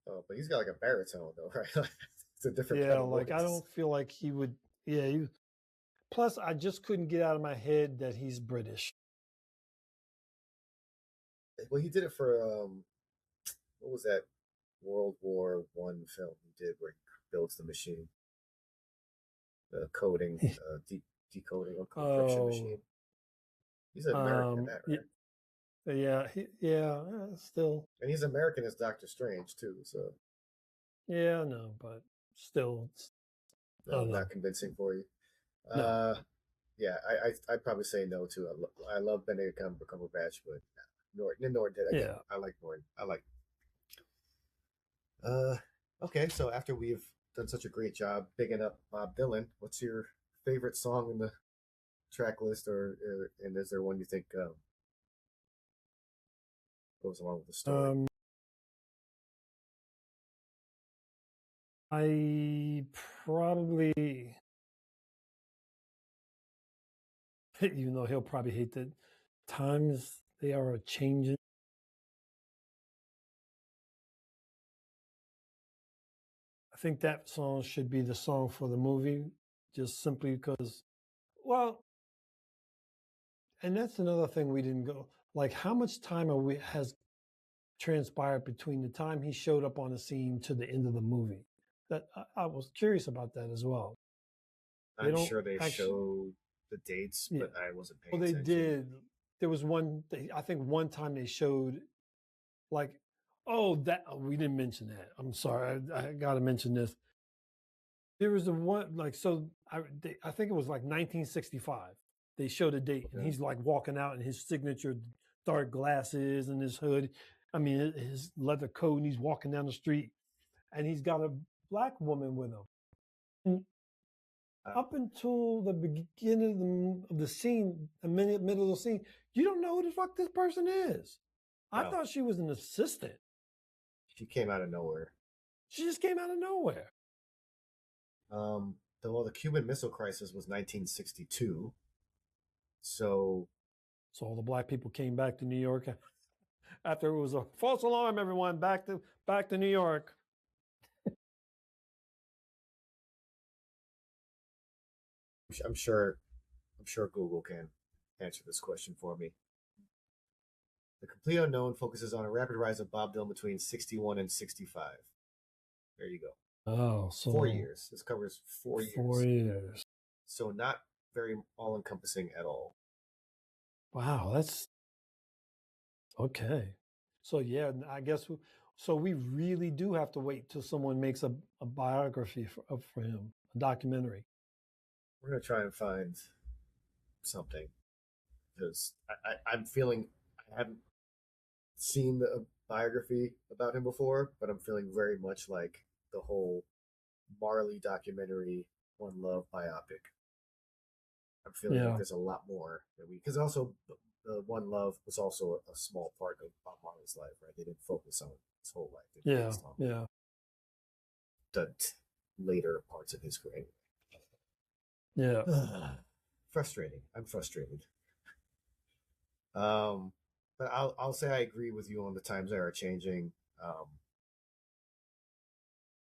Oh, but he's got like a baritone though, right? It's a different kind of like voice. I don't feel like he would. Yeah. Plus, I just couldn't get out of my head that he's British. Well, he did it for what was that World War One film he did where he builds the machine, the coding, decoding, encryption machine. He's American in that, right? Yeah, still. And he's American as Doctor Strange too, so. Yeah, no, but still, not convincing for you. No. Yeah, I'd probably say no too. I love Benedict Cumberbatch, but nor did I. Yeah, I like Norton. I like. Okay, so after we've done such a great job bigging up Bob Dylan, what's your favorite song in the track list, and is there one you think goes along with the story? I probably, even though he'll probably hate the times they are changing. I think that song should be the song for the movie, just simply because, well, and that's another thing we didn't go, like how much time has transpired between the time he showed up on the scene to the end of the movie? That I was curious about that as well. I'm sure they showed the dates, but I wasn't paying attention. Well, they did. There was I think one time they showed like, we didn't mention that. I'm sorry. I got to mention this. There was one, I think it was like 1965. They showed a date and he's like walking out in his signature dark glasses and his hood. I mean, his leather coat, and he's walking down the street and he's got a black woman with him. And up until the beginning of the scene, middle of the scene, you don't know who the fuck this person is. I thought she was an assistant. She came out of nowhere. She just came out of nowhere. The Cuban Missile Crisis was 1962. So all the black people came back to New York after it was a false alarm. Everyone back to New York. I'm sure Google can answer this question for me. The Complete Unknown focuses on a rapid rise of Bob Dylan between 61 and 65. There you go. Oh, so 4 years. This covers 4 years. 4 years. So not very all-encompassing at all. Wow, that's okay. So yeah, I guess we really do have to wait till someone makes a biography for him, a documentary. We're gonna try and find something because I'm feeling I haven't seen a biography about him before, but I'm feeling very much like the whole Marley documentary, One Love biopic. I'm feeling like there's a lot more that because also the One Love was also a small part of Bob Marley's life, right? They didn't focus on his whole life. The later parts of his career. Yeah. Frustrating. I'm frustrated. But I'll say I agree with you on the times that are changing. I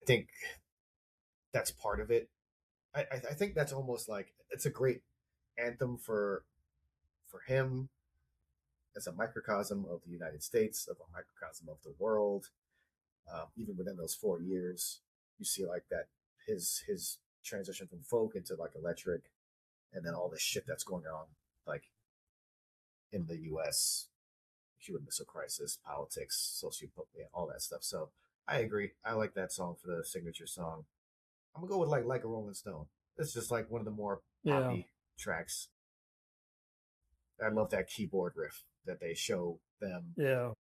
think that's part of it. I think that's almost like it's a great anthem for him as a microcosm of the United States, of a microcosm of the world. Even within those 4 years, you see like that his transition from folk into like electric, and then all the shit that's going on like in the U.S. Cuban Missile Crisis, politics, all that stuff. So I agree. I like that song for the signature song. I'm gonna go with like a Rolling Stone. It's just like one of the more poppy tracks. I love that keyboard riff that they show them. Yeah.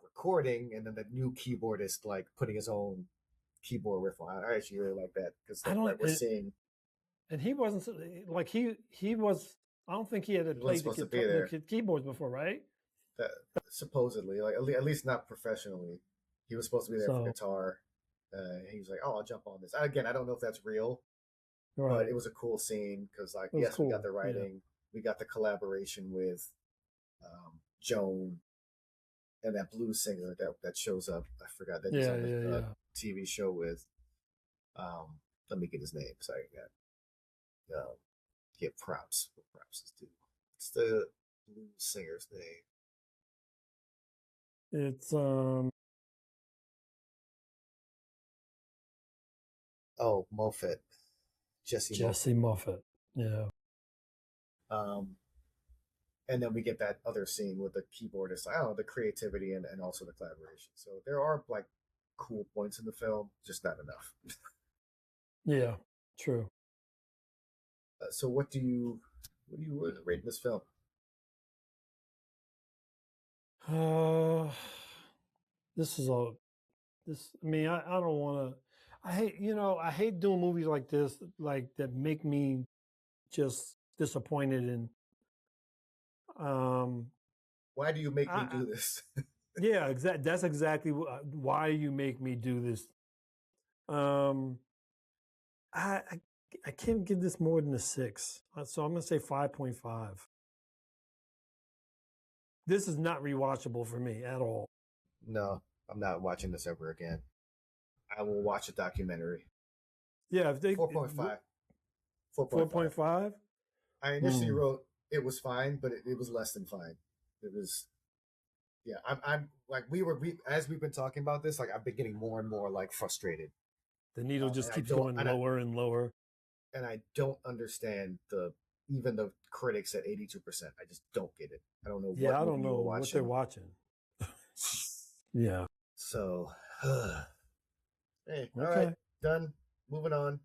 recording, and then the new keyboardist like putting his own keyboard riff on. I actually really like that because we're seeing. And he wasn't like he was. I don't think he had played the keyboards before, right? That supposedly, like at least not professionally, he was supposed to be there for guitar. He was like, "Oh, I'll jump on this." Again, I don't know if that's real, but it was a cool scene because, like, yes, cool. We got the writing, we got the collaboration with Joan and that blues singer that shows up. I forgot that he's on the TV show with. Let me get his name so I can get props. What props is due? It's the blues singer's name. It's Moffat. Jesse Moffat. Yeah. And then we get that other scene with the keyboardist. I don't know, the creativity and also the collaboration. So there are like cool points in the film, just not enough. Yeah, true. So what do you rate this film? I mean, I don't want to. I hate doing movies like this, like that make me just disappointed in. Why do you make me do this? Yeah, that's exactly why you make me do this. I can't give this more than a 6, so I'm gonna say 5.5. This is not rewatchable for me at all. No, I'm not watching this ever again. I will watch a documentary. Yeah, if they 4.5. 4.5. I initially wrote it was fine, but it was less than fine. It was, yeah. I'm like as we've been talking about this, like I've been getting more and more like frustrated. The needle just keeps going lower and lower. And I don't understand even the critics at 82%. I just don't get it. I don't know. Yeah, I don't know what they're watching. Yeah. So, hey, all right, done. Moving on.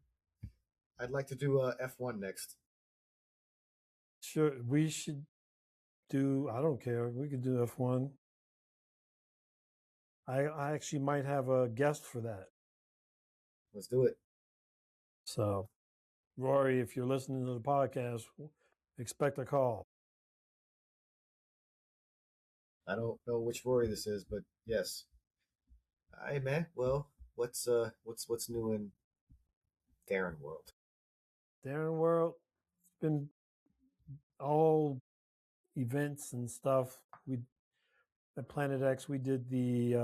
I'd like to do F1 next. Sure, we should do. I don't care. We could do F1. I actually might have a guest for that. Let's do it. So, Rory, if you're listening to the podcast, expect a call. I don't know which Rory this is, but yes. Hey man, well, what's new in Daron World? Daron World, it's been all events and stuff. We at Planet X, we did the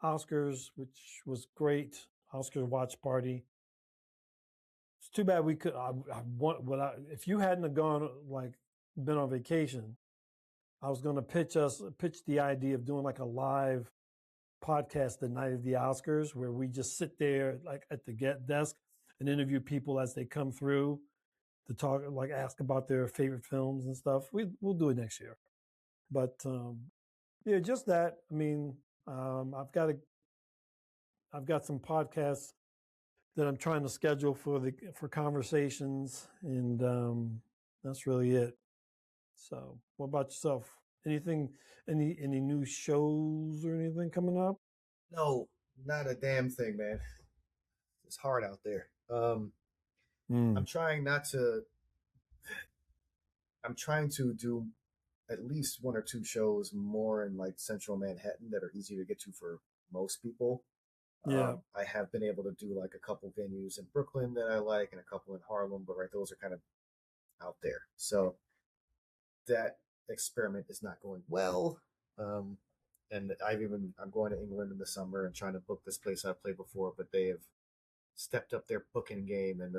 Oscars, which was great. Oscar watch party. It's too bad we could. If you hadn't have gone been on vacation, I was going to pitch the idea of doing like a live podcast the night of the Oscars, where we just sit there like at the desk and interview people as they come through to talk, like ask about their favorite films and stuff. We'll do it next year, but yeah, just that. I mean, I've got some podcasts that I'm trying to schedule for conversations, and that's really it. So, what about yourself? Anything? Any new shows or anything coming up? No, not a damn thing, man. It's hard out there. I'm trying to do at least 1 or 2 shows more in like central Manhattan that are easy to get to for most people. Yeah. I have been able to do like a couple venues in Brooklyn that I like and a couple in Harlem, but those are kind of out there. So that experiment is not going well. And I'm going to England in the summer and trying to book this place I've played before, but they have stepped up their booking game. And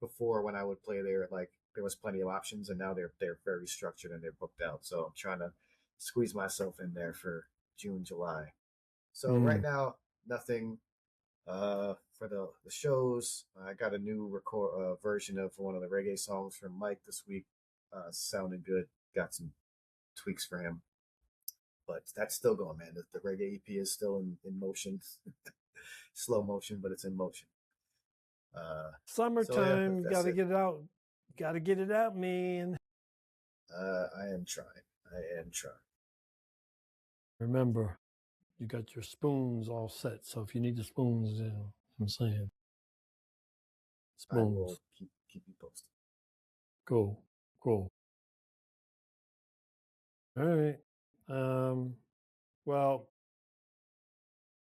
before, when I would play there, like there was plenty of options, and now they're very structured and they're booked out. So I'm trying to squeeze myself in there for June, July. So right now, nothing for the shows. I got a new version of one of the reggae songs from Mike this week. Sounded good. Got some tweaks for him. But that's still going, man. The reggae EP is still in motion. Slow motion, but it's in motion. Summertime, so gotta get it out. Gotta get it out, man. I am trying. Remember, you got your spoons all set. So if you need the spoons, I'm saying. Spoons. I will keep you posted. Cool. All right. Well,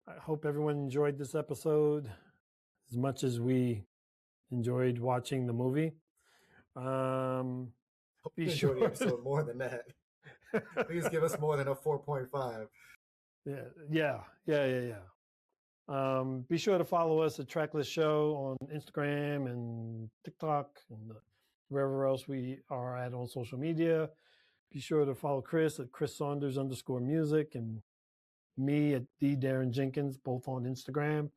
I hope everyone enjoyed this episode as much as we enjoyed watching the movie. Be sure the episode more than that. Please give us more than a 4.5. Yeah. Be sure to follow us at Tracklist Show on Instagram and TikTok and wherever else we are at on social media. Be sure to follow Chris at Chris_Saunders_ and me at Daron Jenkins, both on Instagram,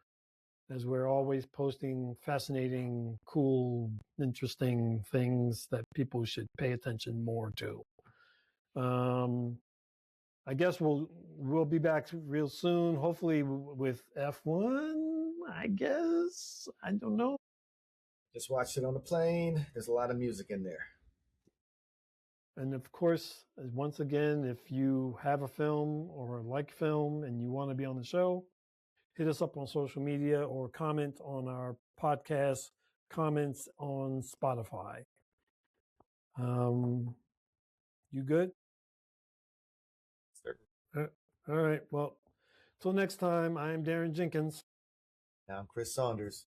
as we're always posting fascinating, cool, interesting things that people should pay attention more to. I guess we'll be back real soon, hopefully with F1, I guess. I don't know. Just watched it on the plane. There's a lot of music in there. And of course, once again, if you have a film or like film and you want to be on the show, hit us up on social media or comment on our podcast comments on Spotify. You good? Sure. All right. Well, till next time, I'm Daron Jenkins. Now I'm Chris Saunders.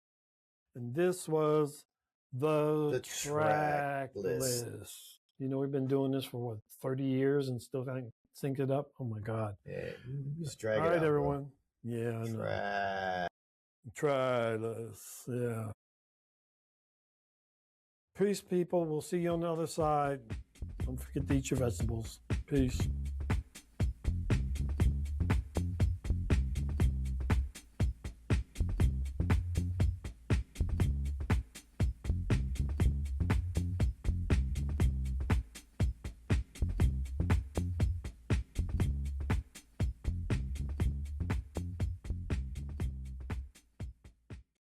And this was the Tracklist. You know, we've been doing this for 30 years and still haven't synced it up. Oh my God. Yeah, you just drag it out. All right, everyone. Bro. Yeah, I know. Tracklist. Yeah. Peace, people. We'll see you on the other side. Don't forget to eat your vegetables. Peace.